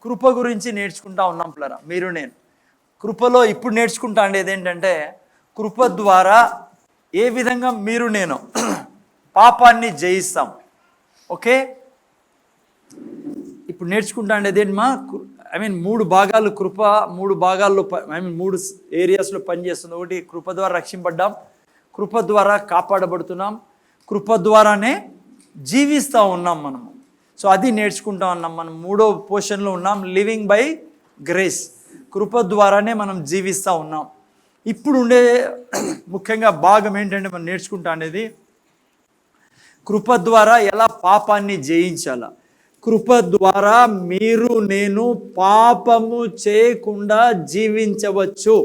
కృప గురించి నేర్చుకుంటా ఉన్నాం పిల్లరా, మీరు నేను. కృపలో ఇప్పుడు నేర్చుకుంటా ఉండేది ఏంటంటే, కృప ద్వారా ఏ విధంగా మీరు నేను పాపాన్ని జయిస్తాం. ఓకే, ఇప్పుడు నేర్చుకుంటా ఉండేది ఏంటి మా, మూడు భాగాలు కృప, మూడు భాగాల్లో మూడు ఏరియాస్లో పనిచేస్తుంది. ఒకటి, కృప ద్వారా రక్షింపడ్డాం, కృప ద్వారా కాపాడబడుతున్నాం, కృప ద్వారానే జీవిస్తూ ఉన్నాం మనము. సో అది నేర్చుకుంటా ఉన్నాం. మనం మూడో పోర్షన్లో ఉన్నాం, లివింగ్ బై గ్రేస్. కృప ద్వారానే మనం జీవిస్తూ ఉన్నాం. ఇప్పుడు ఉండే ముఖ్యంగా భాగం ఏంటంటే, మనం నేర్చుకుంటా అనేది కృప ద్వారా ఎలా పాపాన్ని జయించాలా. కృప ద్వారా మీరు నేను పాపము చేయకుండా జీవించవచ్చు.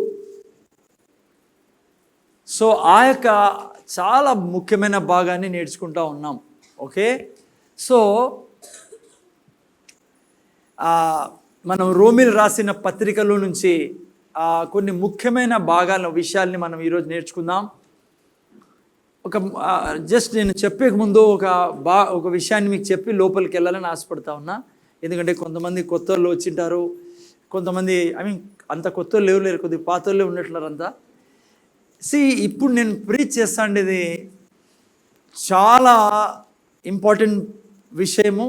సో ఆ యొక్క చాలా ముఖ్యమైన భాగాన్ని నేర్చుకుంటూ ఉన్నాం. ఓకే, సో మనం రోమిల్ రాసిన పత్రికలో నుంచి కొన్ని ముఖ్యమైన విషయాల్ని మనం ఈరోజు నేర్చుకుందాం. జస్ట్ నేను చెప్పే ముందు ఒక విషయాన్ని మీకు చెప్పి లోపలికి వెళ్ళాలని ఆశపడతా ఉన్నా. ఎందుకంటే కొంతమంది కొత్త వాళ్ళు వచ్చింటారు, కొంతమంది అంత కొత్త వాళ్ళు లేరు, కొద్దిగా పాత వాళ్ళే ఉన్నట్లున్నారు అంతా. ఇప్పుడు నేను ప్రీచ్ చేస్తాండేది చాలా ఇంపార్టెంట్ విషయము.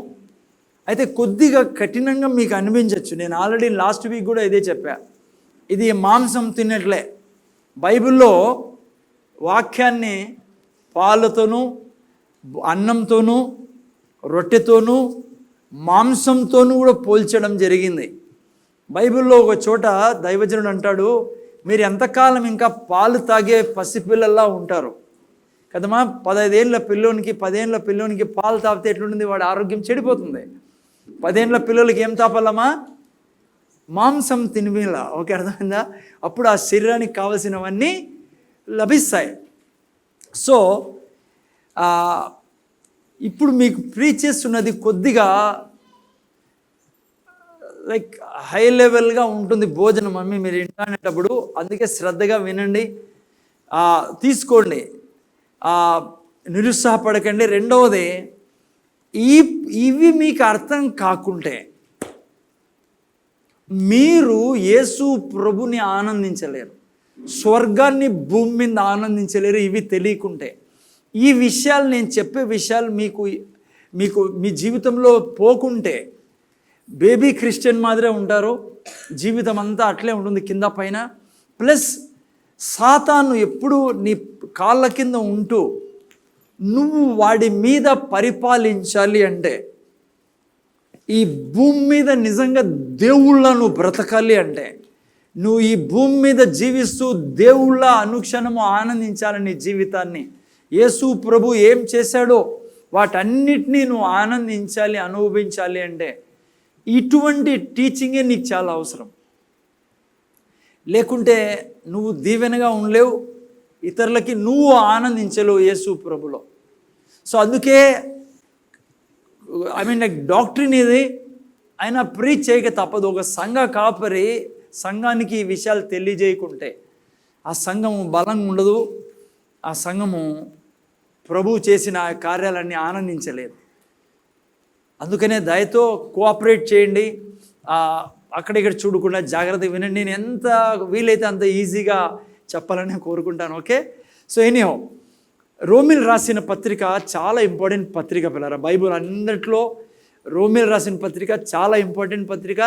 అయితే కొద్దిగా కఠినంగా మీకు అనిపించవచ్చు. నేను ఆల్రెడీ లాస్ట్ వీక్ కూడా ఇదే చెప్పా. ఇది మాంసం తిన్నట్లే. బైబిల్లో వాక్యాన్ని పాలతోనూ, అన్నంతోనూ, రొట్టెతోనూ, మాంసంతోనూ కూడా పోల్చడం జరిగింది. బైబిల్లో ఒక చోట దైవజనుడు అంటాడు, మీరు ఎంతకాలం ఇంకా పాలు తాగే పసిపిల్లల్లా ఉంటారు కదమ్మా. 15 ఏళ్ళ పిల్లోనికి 10 ఏళ్ళ పిల్లోనికి పాలు తాగితే ఎట్లుంటుంది, వాడి ఆరోగ్యం చెడిపోతుంది. 10 ఏళ్ళ పిల్లలకి ఏం తాపాలమ్మా, మాంసం తినిపిలా. ఓకే, అర్థమైందా? అప్పుడు ఆ శరీరానికి కావలసినవన్నీ లభిస్తాయి. సో ఇప్పుడు మీకు ప్రీచ్ చేస్తున్నది కొద్దిగా లైక్ హై లెవెల్గా ఉంటుంది భోజనం మీరు ఇంటనేటప్పుడు. అందుకే శ్రద్ధగా వినండి, తీసుకోండి, నిరుత్సాహపడకండి. రెండవది, ఇవి మీకు అర్థం కాకుంటే మీరు యేసు ప్రభుని ఆనందించలేరు, స్వర్గాన్ని భూమి మీద ఆనందించలేరు. ఇవి తెలియకుంటే, ఈ విషయాలు నేను చెప్పే విషయాలు మీకు మీ జీవితంలో పోకుంటే బేబీ క్రిస్టియన్ మాదిరే ఉంటారు. జీవితం అంతా అట్లే ఉంటుంది, కింద పైన. ప్లస్ సాతాను ఎప్పుడు నీ కాళ్ళ కింద ఉంటూ నువ్వు వాడి మీద పరిపాలించాలి అంటే, ఈ భూమి మీద నిజంగా దేవుళ్ళ నువ్వు బ్రతకాలి అంటే, నువ్వు ఈ భూమి మీద జీవిస్తూ దేవుళ్ళ అనుక్షణము ఆనందించాలని జీవితాన్ని, యేసు ప్రభు ఏం చేశాడో వాటన్నిటినీ నువ్వు ఆనందించాలి, అనుభవించాలి అంటే ఇటువంటి టీచింగే నీకు చాలా అవసరం. లేకుంటే నువ్వు దీవెనగా ఉండలేవు, ఇతరులకి నువ్వు ఆనందించలేవు యేసు ప్రభులో. సో అందుకే డాక్టరీన్ ఇది ఆయన ప్రీచ్ చేయక తప్పదు. ఒక సంఘ కాపరి సంఘానికి ఈ విషయాలు తెలియజేయకుంటే ఆ సంఘము బలంగా ఉండదు, ఆ సంఘము ప్రభు చేసిన కార్యాలన్నీ ఆనందించలేదు. అందుకనే దయతో కోఆపరేట్ చేయండి, అక్కడిక్కడ చూడకుండా జాగ్రత్తగా వినండి. నేను ఎంత వీలైతే అంత ఈజీగా చెప్పాలని కోరుకుంటాను. ఓకే, సో ఎనీహౌ, రోమిల్ రాసిన పత్రిక చాలా ఇంపార్టెంట్ పత్రిక పిల్లరా. బైబుల్ అన్నిట్లో రోమిల్ రాసిన పత్రిక చాలా ఇంపార్టెంట్ పత్రిక.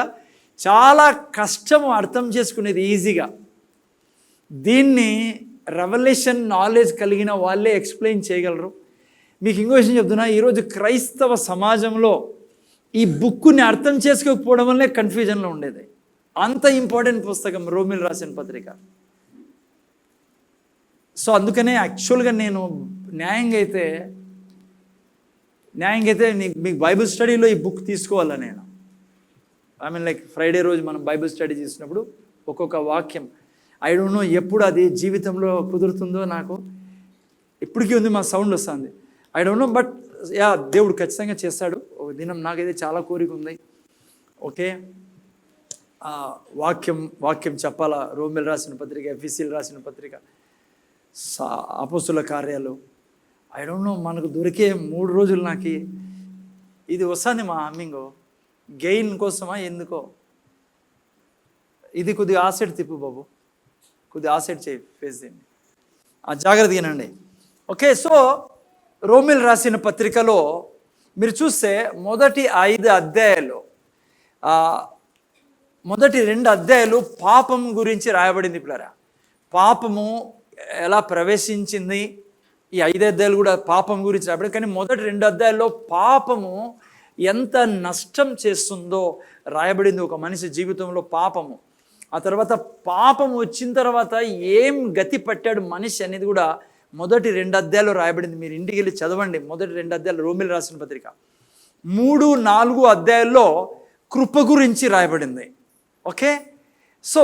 చాలా కష్టం అర్థం చేసుకునేది ఈజీగా. దీన్ని రెవల్యూషన్ నాలెడ్జ్ కలిగిన వాళ్ళే ఎక్స్ప్లెయిన్ చేయగలరు. మీకు ఇంకో విషయం చెప్తున్నా, ఈరోజు క్రైస్తవ సమాజంలో ఈ బుక్కుని అర్థం చేసుకోకపోవడం వల్లే కన్ఫ్యూజన్లో ఉండేది. అంత ఇంపార్టెంట్ పుస్తకం రోమిల్ రాసిన పత్రిక. సో అందుకనే యాక్చువల్గా నేను న్యాయంగా అయితే మీకు బైబిల్ స్టడీలో ఈ బుక్ తీసుకోవాలా. నేను లైక్ ఫ్రైడే రోజు మనం బైబిల్ స్టడీ చేసినప్పుడు ఒక్కొక్క వాక్యం, ఐ డోంట్ నో ఎప్పుడు అది జీవితంలో కుదురుతుందో, నాకు ఇప్పటికీ ఉంది, మా సౌండ్ వస్తుంది, ఐ డోంట్ నో. బట్ దేవుడు ఖచ్చితంగా చేస్తాడు ఒక దినం. నాకైతే చాలా కోరిక ఉంది. ఓకే, వాక్యం చెప్పాలా. రోమిల్ రాసిన పత్రిక, ఎఫెసీయులు రాసిన పత్రిక, అపోస్తుల కార్యాలు, ఐ డోంట్ నో, మనకు దొరికే 3 రోజులు నాకు ఇది వస్తుంది మా హమ్మింగో. గెయిన్ కోసమా ఎందుకో? ఇది కొద్దిగా ఆ సైడ్ తిప్పు బాబు, కొద్దిగా ఆ సైడ్ చేయి, ఫేస్ చేయండి, జాగ్రత్తగానండి. ఓకే, సో రోమిల్ రాసిన పత్రికలో మీరు చూస్తే మొదటి 5 అధ్యాయాలు, మొదటి 2 అధ్యాయాలు పాపం గురించి రాయబడింది. పిల్లరా, పాపము ఎలా ప్రవేశించింది, ఈ 5 అధ్యాయాలు కూడా పాపం గురించి రాయబడింది. కానీ మొదటి 2 అధ్యాయాల్లో పాపము ఎంత నష్టం చేస్తుందో రాయబడింది ఒక మనిషి జీవితంలో పాపము. ఆ తర్వాత పాపం వచ్చిన తర్వాత ఏం గతి పట్టాడు మనిషి అనేది కూడా మొదటి 2 అధ్యాయాలు రాయబడింది. మీరు ఇంటికి వెళ్ళి చదవండి మొదటి 2 అధ్యాయాలు రోమిల్ రాసిన పత్రిక. 3, 4 అధ్యాయాల్లో కృప గురించి రాయబడింది. ఓకే, సో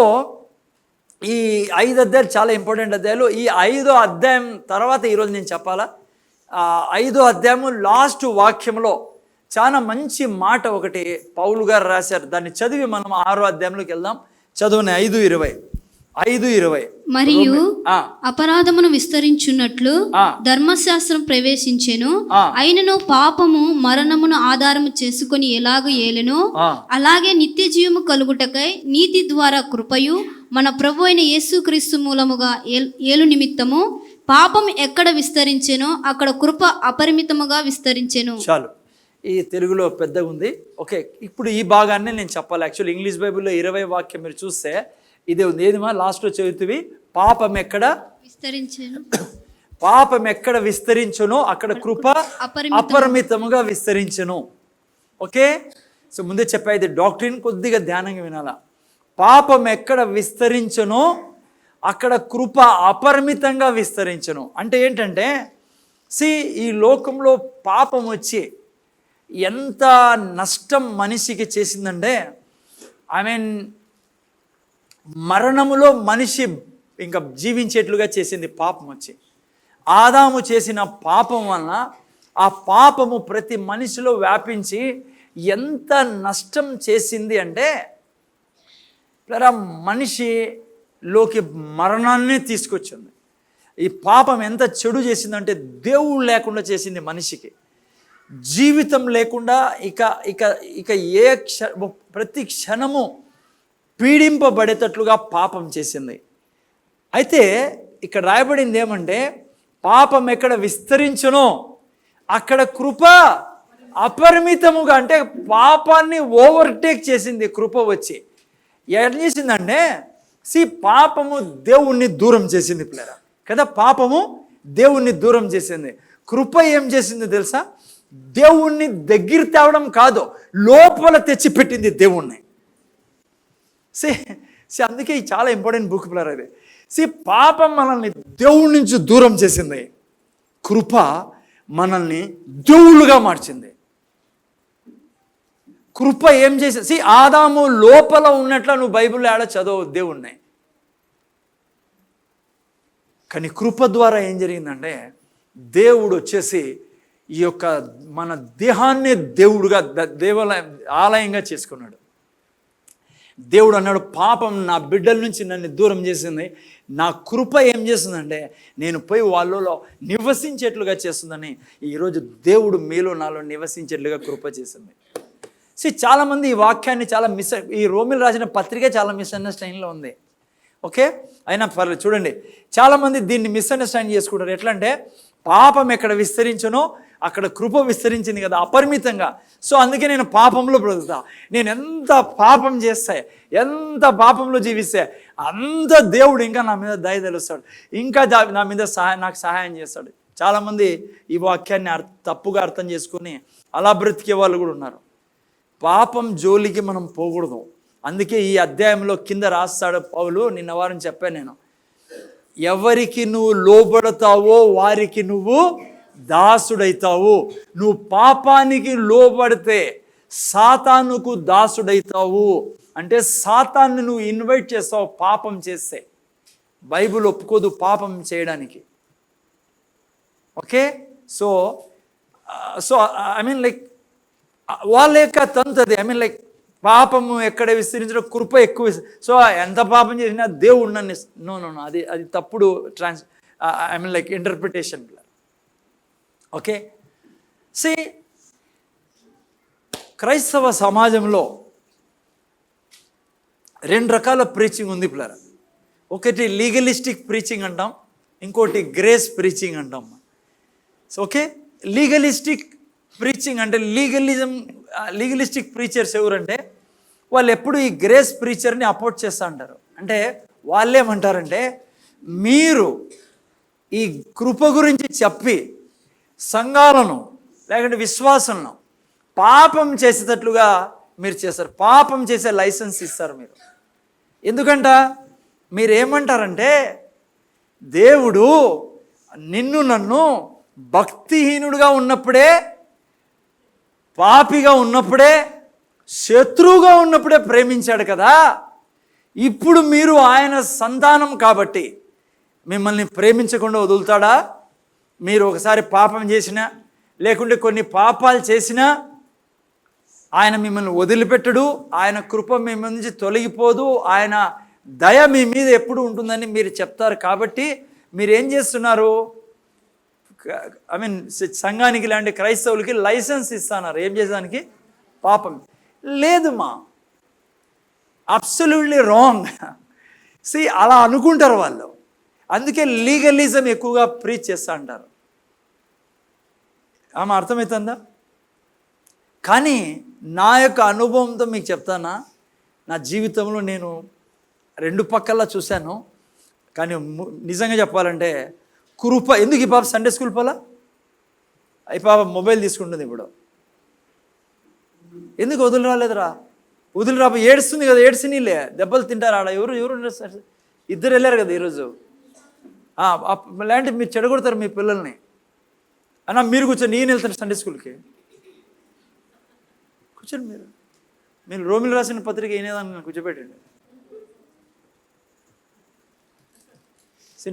ఈ 5 అధ్యాయాలు చాలా ఇంపార్టెంట్ అధ్యాయాలు. ఈ 5వ అధ్యాయం తర్వాత ఈరోజు నేను చెప్పాలా, 5వ అధ్యాయము లాస్ట్ వాక్యంలో చాలా మంచి మాట ఒకటి పౌలు గారు రాశారు. దాన్ని చదివి మనం 6వ అధ్యాయంలోకి వెళ్దాం. చదువుని 5:20 మరియు అపరాధమును విస్తరించున్నట్లు ధర్మశాస్త్రం ప్రవేశించెను, అయినను పాపము మరణమును ఆధారము చేసుకొని ఎలాగ ఏలెనో అలాగే నిత్య జీవము కలుగుటకై నీతి ద్వారా కృపయు మన ప్రభు అయిన యేసుక్రీస్తు మూలముగా ఏలు నిమిత్తము పాపం ఎక్కడ విస్తరించెనో అక్కడ కృప అపరిమితముగా విస్తరించెను. చాలు, ఈ తెలుగులో పెద్దగా ఉంది. ఓకే, ఇప్పుడు ఈ భాగాన్ని నేను చెప్పాలి. యాక్చువల్లీ ఇంగ్లీష్ బైబిల్లో 20 వాక్యం మీరు చూస్తే ఇదే ఉంది. ఏదిమా లాస్ట్లో చదువుతుంది, పాపం ఎక్కడ విస్తరించెను, పాపం ఎక్కడ విస్తరించునో అక్కడ కృప అపరిమితముగా విస్తరించును. ఓకే, సో ముందే చెప్పా, ఇది డాక్ట్రిన్, కొద్దిగా ధ్యానంగా వినాలా. పాపం ఎక్కడ విస్తరించునో అక్కడ కృప అపరిమితంగా విస్తరించును. అంటే ఏంటంటే, ఈ లోకంలో పాపం వచ్చి ఎంత నష్టం మనిషికి చేసిందంటే, మరణములో మనిషి ఇంకా జీవించేట్లుగా చేసింది పాపం వచ్చి. ఆదాము చేసిన పాపం వలన ఆ పాపము ప్రతి మనిషిలో వ్యాపించి ఎంత నష్టం చేసింది అంటే, మనిషిలోకి మరణాన్ని తీసుకొచ్చింది. ఈ పాపం ఎంత చెడు చేసిందంటే, దేవుడు లేకుండా చేసింది మనిషికి. జీవితం లేకుండా ఇక ఇక ఇక ప్రతి క్షణము పీడింపబడేటట్లుగా పాపం చేసింది. అయితే ఇక్కడ రాయబడింది ఏమంటే, పాపం ఎక్కడ విస్తరించునో అక్కడ కృప అపరిమితముగా, అంటే పాపాన్ని ఓవర్టేక్ చేసింది కృప వచ్చి. ఏం చేసిందంటే, పాపము దేవుణ్ణి దూరం చేసింది పిల్లరా కదా. పాపము దేవుణ్ణి దూరం చేసింది. కృప ఏం చేసింది తెలుసా? దేవుణ్ణి దగ్గర తేవడం కాదు, లోపల తెచ్చిపెట్టింది దేవుణ్ణి. అందుకే చాలా ఇంపార్టెంట్ బుక్ పిల్లర్ అది. పాపం మనల్ని దేవుడి నుంచి దూరం చేసింది, కృప మనల్ని దేవుళ్ళుగా మార్చింది. కృప ఏం చేసింది? ఆదాము లోపల ఉన్నట్ల నువ్వు బైబిల్లో ఆడ చదవు దేవుణ్ణి. కానీ కృప ద్వారా ఏం జరిగిందంటే, దేవుడు వచ్చేసి ఈ యొక్క మన దేహాన్ని దేవుడుగా ఆలయంగా చేసుకున్నాడు. దేవుడు అన్నాడు, పాపం నా బిడ్డల నుంచి నన్ను దూరం చేసింది, నా కృప ఏం చేస్తుందంటే నేను పోయి వాళ్ళలో నివసించేట్లుగా చేస్తుందని ఈరోజు దేవుడు మీలో నాలో నివసించేట్లుగా కృప చేసింది. చాలామంది ఈ వాక్యాన్ని చాలా ఈ రోమిల్ రాసిన పత్రిక చాలా మిస్అండర్స్టాండింగ్లో ఉంది. ఓకే, అయినా పర్లేదు. చూడండి, చాలామంది దీన్ని మిస్అండర్స్టాండ్ చేసుకుంటారు. ఎట్లా అంటే, పాపం ఎక్కడ విస్తరించునో అక్కడ కృప విస్తరించింది కదా అపరిమితంగా. అందుకే నేను పాపంలో బ్రతుకుతా, నేను ఎంత పాపం చేస్తే, ఎంత పాపంలో జీవిస్తే అంత దేవుడు ఇంకా నా మీద దయ తెలుస్తాడు, ఇంకా నా మీద నాకు సహాయం చేస్తాడు. చాలామంది ఈ వాక్యాన్ని తప్పుగా అర్థం చేసుకుని అలా బ్రతికే వాళ్ళు కూడా ఉన్నారు. పాపం జోలికి మనం పోకూడదు. అందుకే ఈ అధ్యాయంలో కింద రాస్తాడు పౌలు, నిన్న వారం చెప్పాను నేను, ఎవరికి నువ్వు లోబడతావో వారికి నువ్వు దాసుడైతావు. నువ్వు పాపానికి లోబడితే సాతానుకు దాసుడైతావు. అంటే సాతాన్ని నువ్వు ఇన్వైట్ చేస్తావు పాపం చేస్తే. బైబిల్ ఒప్పుకోదు పాపం చేయడానికి. ఓకే, సో లైక్ వాళ్ళ యొక్క తంతది. పాపము ఎక్కడ విస్తరించడం, కృప ఎక్కువ. ఎంత పాపం చేసినా దేవుడు నన్ను నో అది తప్పుడు ఇంటర్ప్రిటేషన్. ఓకే, క్రైస్తవ సమాజంలో 2 రకాల ప్రీచింగ్ ఉంది పిల్లరా. ఒకటి లీగలిస్టిక్ ప్రీచింగ్ అంటాం, ఇంకోటి గ్రేస్ ప్రీచింగ్ అంటాం. ఓకే, లీగలిస్టిక్ ప్రీచింగ్ అంటే లీగలిస్టిక్ ప్రీచర్స్ ఎవరంటే వాళ్ళు ఎప్పుడు ఈ గ్రేస్ ప్రీచర్ని అపోర్ట్ చేస్తూ ఉంటారు. అంటే వాళ్ళు ఏమంటారంటే, మీరు ఈ కృప గురించి చెప్పి సంఘాలను లేకుంటే విశ్వాసాలను పాపం చేసేటట్లుగా మీరు చేస్తారు, పాపం చేసే లైసెన్స్ ఇస్తారు మీరు. ఎందుకంట మీరు ఏమంటారంటే, దేవుడు నన్ను భక్తిహీనుడుగా ఉన్నప్పుడే, పాపిగా ఉన్నప్పుడే, శత్రువుగా ఉన్నప్పుడే ప్రేమించాడు కదా, ఇప్పుడు మీరు ఆయన సంతానం కాబట్టి మిమ్మల్ని ప్రేమించకుండా వదులుతాడా? మీరు ఒకసారి పాపం చేసినా లేకుంటే కొన్ని పాపాలు చేసినా ఆయన మిమ్మల్ని వదిలిపెట్టడు, ఆయన కృప మీ నుంచి తొలగిపోదు, ఆయన దయ మీ మీద ఎప్పుడు ఉంటుందని మీరు చెప్తారు. కాబట్టి మీరు ఏం చేస్తున్నారు, సంఘానికి ఇలాంటి క్రైస్తవులకి లైసెన్స్ ఇస్తున్నారు ఏం చేసేదానికి, పాపం. లేదు మా, అబ్సల్యూట్లీ రాంగ్. అలా అనుకుంటారు వాళ్ళు, అందుకే లీగలిజం ఎక్కువగా ప్రీచ్ చేస్తూ అంటారు. ఆమె అర్థమవుతుందా? కానీ నా యొక్క అనుభవంతో మీకు చెప్తానా, నా జీవితంలో నేను 2 పక్కలా చూశాను. కానీ నిజంగా చెప్పాలంటే కృప, ఎందుకు ఈ పాప సండే స్కూల్ పోలా, ఈ పాప మొబైల్ తీసుకుంటుంది ఇప్పుడు, ఎందుకు వదిలి రాలేదురా, వదిలి రా, ఏడుస్తుంది కదా, ఏడ్చినీలే, దెబ్బలు తింటారు ఆడ, ఎవరు 2 వెళ్ళారు కదా ఈరోజు. లాంటి మీరు చెడగొడతారు మీ పిల్లల్ని. అన్నా మీరు కూర్చొని, నేను వెళ్తాను సండే స్కూల్కి, కూర్చోండి. మీరు రోమిలు రాసిన పత్రిక ఏనేదాన్ని కూర్చోబెట్టండి.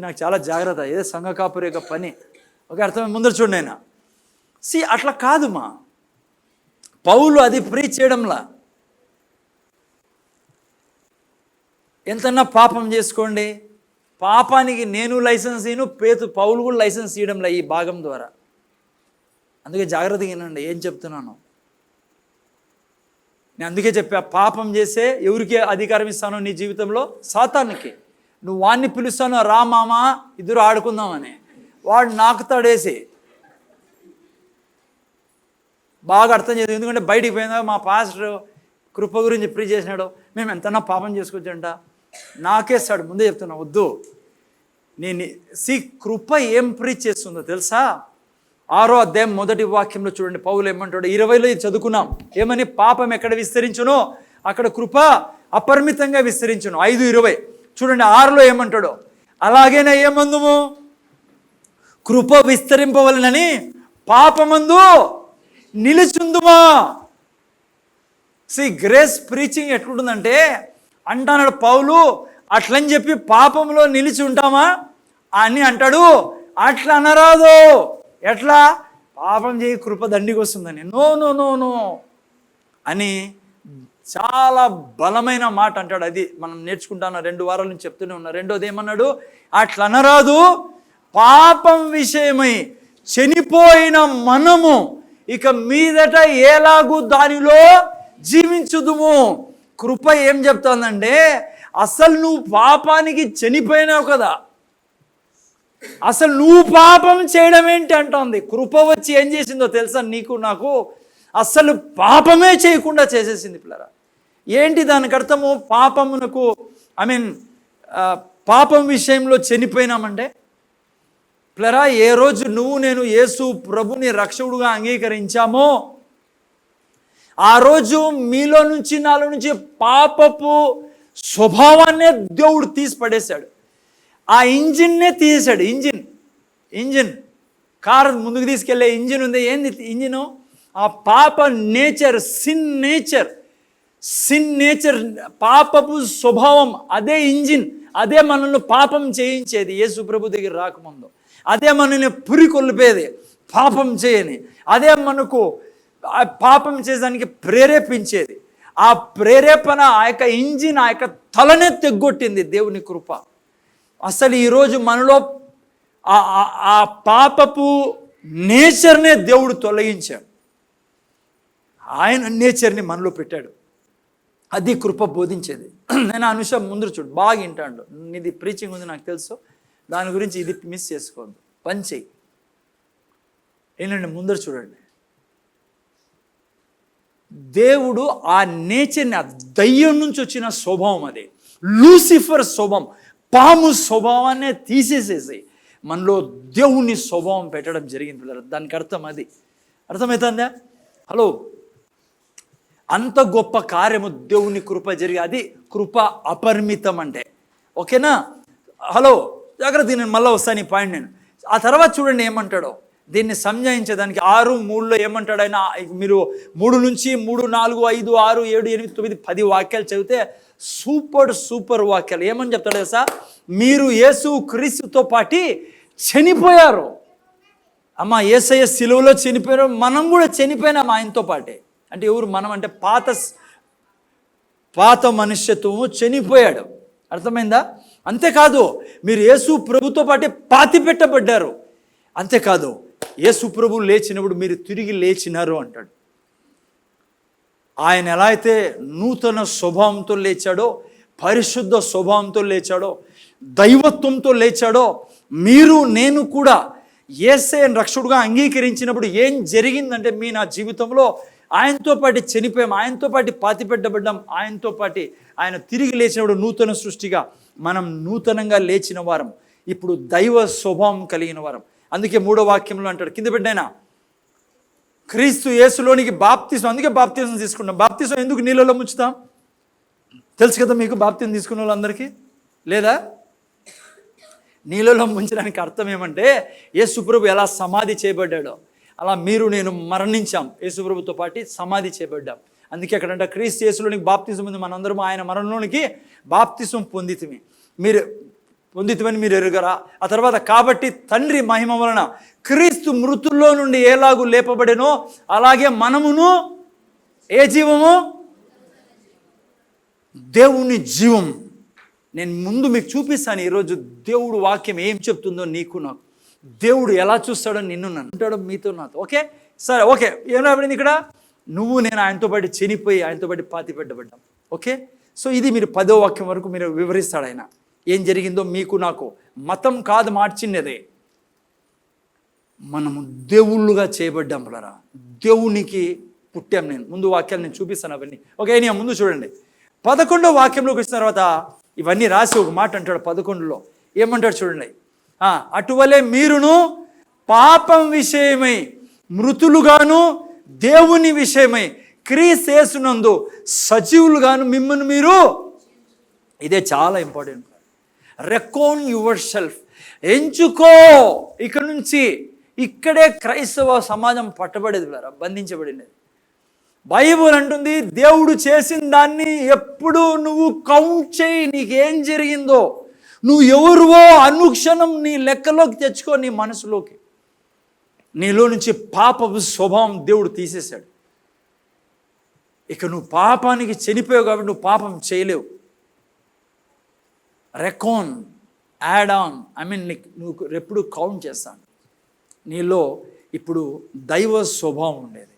నాకు చాలా జాగ్రత్త, ఏదో సంఘ కాపురి యొక్క పని. ఓకే, అర్థం, ముందర చూడండి. ఆయన అట్లా కాదు మా పౌలు అది ప్రీచ్ చేయడంలా. ఎంతన్నా పాపం చేసుకోండి, పాపానికి నేను లైసెన్స్ ఇయ్యను, పౌలు కూడా లైసెన్స్ ఇవ్వడంలా ఈ భాగం ద్వారా. అందుకే జాగ్రత్తగా వినండి ఏం చెప్తున్నాను. నేను అందుకే చెప్పా, పాపం చేసే ఎవరికి అధికారం ఇస్తానో నీ జీవితంలో, సాతానికి. నువ్వు వాడిని పిలుస్తాను, రా మామా ఇద్దరు ఆడుకుందామని, వాడు నాకు తడేసి బాగా అర్థం చేయదు. ఎందుకంటే బయటికి పోయిందా, మా పాస్టర్ కృప గురించి ప్రీచ్ చేసినాడు, మేము ఎంతన్నా పాపం చేసుకోవచ్చంట, నాకేస్తాడు. ముందే చెప్తున్నా, వద్దు. కృప ఏం ప్రీచ్ చేస్తుందో తెలుసా? 6వ అధ్యాయం 1వ వాక్యంలో చూడండి, పౌలు ఏమంటాడు, 20లో చదువుకున్నాం. ఏమని? పాపం ఎక్కడ విస్తరించునో అక్కడ కృప అపరిమితంగా విస్తరించును. 5:20 చూడండి. 6లో ఏమంటాడు, అలాగేనా ఏమందుము, కృప విస్తరింపవలనని పాపమందు నిలుచుందుమా. గ్రేస్ ప్రీచింగ్ ఎట్లుంటుందంటే, అంటున్నాడు పౌలు, అట్లని చెప్పి పాపంలో నిలిచి ఉంటామా అని అంటాడు. అట్లా అనరాదు. ఎట్లా? పాపం చేయి కృప దండికి వస్తుందని. నో నో నో నో అని చాలా బలమైన మాట అంటాడు. అది మనం నేర్చుకుంటాను, 2 వారాల నుంచి చెప్తూనే ఉన్నా. రెండోది ఏమన్నాడు, అట్లా అనరాదు, పాపం విషయమై చనిపోయిన మనము ఇక మీదట ఎలాగూ దానిలో జీవించుదుము. కృప ఏం చెప్తుందంటే, అసలు నువ్వు పాపానికి చనిపోయినావు కదా, అసలు నువ్వు పాపం చేయడం ఏంటి అంటోంది. కృప వచ్చి ఏం చేసిందో తెలుసా నీకు నాకు? అసలు పాపమే చేయకుండా చేసేసింది పిల్లరా. ఏంటి దానికి అర్థము? పాపమునకు పాపం విషయంలో చనిపోయినామంటే పిల్లరా, ఏ రోజు నేను యేసు ప్రభుని రక్షకుడుగా అంగీకరించామో ఆ రోజు మీలో నుంచి నాలో నుంచి పాపపు స్వభావాన్నే దేవుడు తీసి పడేశాడు. ఆ ఇంజిన్నే తీసేశాడు. ఇంజిన్ కారు ముందుకు తీసుకెళ్లే ఇంజిన్ ఉంది. ఏంది ఇంజిను? ఆ పాప నేచర్, సిన్ నేచర్, పాపపు స్వభావం, అదే ఇంజిన్. అదే మనల్ని పాపం చేయించేది. యేసు ప్రభు దగ్గర రాకముందు అదే మనల్ని పురికొల్పేది, పాపం చేయని. అదే మనకు పాపం చేసేదానికి ప్రేరేపించేది. ఆ ప్రేరేపణ, ఆ యొక్క ఇంజిన్, ఆ యొక్క తలనే తెగ్గొట్టింది దేవుని కృప. అసలు ఈరోజు మనలో ఆ పాపపు నేచర్నే దేవుడు తొలగించాడు. ఆయన నేచర్ని మనలో పెట్టాడు. అది కృప బోధించేది. నేను ఆ విషయం ముందు చూడు, బాగా వింటాడు. ఇది ప్రీచింగ్ ఉంది నాకు తెలుసు, దాని గురించి ఇది మిస్ చేసుకోవద్దు, పని చెయ్యి. ఏంటంటే ముందర చూడండి, దేవుడు ఆ నేచర్ని, ఆ దయ్యం నుంచి వచ్చిన స్వభావం, అది లూసిఫర్ స్వభావం, పాము స్వభావాన్నే తీసేసేసి మనలో దేవుని స్వభావం పెట్టడం జరిగింది పిల్లలు. దానికి అర్థం అది. అర్థమవుతుందా? హలో, అంత గొప్ప కార్యము దేవుని కృప జరిగి, అది కృప అపరిమితం అంటే. ఓకేనా? హలో, జాగ్రత్త, నేను మళ్ళీ వస్తాను ఈ పాయింట్. నేను ఆ తర్వాత చూడండి ఏమంటాడో, దీన్ని సంజాయించేదానికి 6:3 ఏమంటాడు ఆయన. మీరు 3 నుంచి 3, 4, 5, 6, 7, 8, 9, 10 వాక్యాలు చదివితే సూపర్ వాక్యాలు. ఏమని చెప్తాడు తెలుసా? మీరు యేసు క్రీస్తుతో పాటి చనిపోయారు. అమ్మ, యేసయ్య సిలువలో చనిపోయారు, మనం కూడా చనిపోయినాం ఆయనతో పాటే. అంటే ఎవరు మనం? అంటే పాత మనుష్యత్వము చనిపోయాడు. అర్థమైందా? అంతేకాదు, మీరు యేసు ప్రభుతో పాటే పాతి పెట్టబడ్డారు. అంతేకాదు, యేసు ప్రభు లేచినప్పుడు మీరు తిరిగి లేచినారు అంటాడు. ఆయన ఎలా అయితే నూతన స్వభావంతో లేచాడో, పరిశుద్ధ స్వభావంతో లేచాడో, దైవత్వంతో లేచాడో, మీరు నేను కూడా యేసయ్యను రక్షకుడుగా అంగీకరించినప్పుడు ఏం జరిగిందంటే, నా జీవితంలో ఆయనతో పాటు చనిపోయాం, ఆయనతో పాటు పాతిపెట్టబడ్డాం, ఆయనతో పాటు ఆయన తిరిగి లేచినప్పుడు నూతన సృష్టిగా మనం నూతనంగా లేచిన వారం, ఇప్పుడు దైవ స్వభావం కలిగిన వారం. అందుకే 3వ వాక్యంలో అంటాడు, కింద పెట్టైనా, క్రీస్తు యేసులోనికి బాప్తిసం. అందుకే బాప్తిసం తీసుకుంటాం. బాప్తిసం ఎందుకు నీళ్ళలో ముంచుతాం తెలుసు కదా మీకు? బాప్తిసం తీసుకున్న వాళ్ళందరికీ లేదా? నీళ్ళలో ముంచడానికి అర్థం ఏమంటే, యేసుప్రభు ఎలా సమాధి చేయబడ్డాడో అలా మీరు నేను మరణించాం, యేసుప్రభుతో పాటు సమాధి చేయబడ్డాం. అందుకే అక్కడంట, క్రీస్తు యేసులోనికి బాప్తిసం ఉంది, మనందరం ఆయన మరణంలోనికి బాప్తిసం పొందితివని మీరు ఎరుగరా? ఆ తర్వాత, కాబట్టి తండ్రి మహిమ వలన క్రీస్తు మృతుల్లో నుండి ఎలాగూ లేపబడెనో అలాగే మనమును ఏ జీవము? దేవుని జీవం. నేను ముందు మీకు చూపిస్తాను ఈరోజు దేవుడు వాక్యం ఏం చెప్తుందో నీకు నాకు. దేవుడు ఎలా చూస్తాడో నిన్ను నన్ను అంటాడో మీతో నాతో. ఓకే, సరే, ఓకే. ఏం రాబడింది ఇక్కడ? నువ్వు నేను ఆయనతో పాటు చనిపోయి ఆయనతో పాటు పాతి పెట్టబడ్డాం. ఓకే, సో ఇది మీరు 10వ వాక్యం వరకు మీరు వివరిస్తాడు ఆయన ఏం జరిగిందో మీకు నాకు. మతం కాదు మార్చినదే, మనము దేవుళ్ళుగా చేయబడ్డాం పిల్లరా. దేవునికి పుట్టాం. నేను ముందు వాక్యాలు నేను చూపిస్తాను అవన్నీ. ఓకే, నేను ముందు చూడండి, 11వ వాక్యంలోకి వచ్చిన తర్వాత ఇవన్నీ రాసి ఒక మాట అంటాడు 11లో. ఏమంటాడు చూడండి, అటువలే మీరును పాపం విషయమై మృతులుగాను దేవుని విషయమై క్రీస్తు యేసునందు సజీవులుగాను మిమ్మల్ని మీరు, ఇదే చాలా ఇంపార్టెంట్, రెకాన్ యువర్ సెల్ఫ్, ఎంచుకో. ఇక్కడ నుంచి ఇక్కడే క్రైస్తవ సమాజం పట్టబడేది, బంధించబడినది. బైబుల్ అంటుంది, దేవుడు చేసిన దాన్ని ఎప్పుడు నువ్వు కౌంట్ చేయి. నీకేం జరిగిందో, నువ్వు ఎవరువో అనుక్షణం నీ లెక్కలోకి తెచ్చుకో, నీ మనసులోకి. నీలో నుంచి పాపపు స్వభావం దేవుడు తీసేశాడు. ఇక నువ్వు పాపానికి చనిపోయావు కాబట్టి నువ్వు పాపం చేయలేవు. రెకాన్, యాడ్ ఆన్, నువ్వు ఎప్పుడు కౌంట్ చేస్తాను. నీలో ఇప్పుడు దైవ స్వభావం ఉండేది,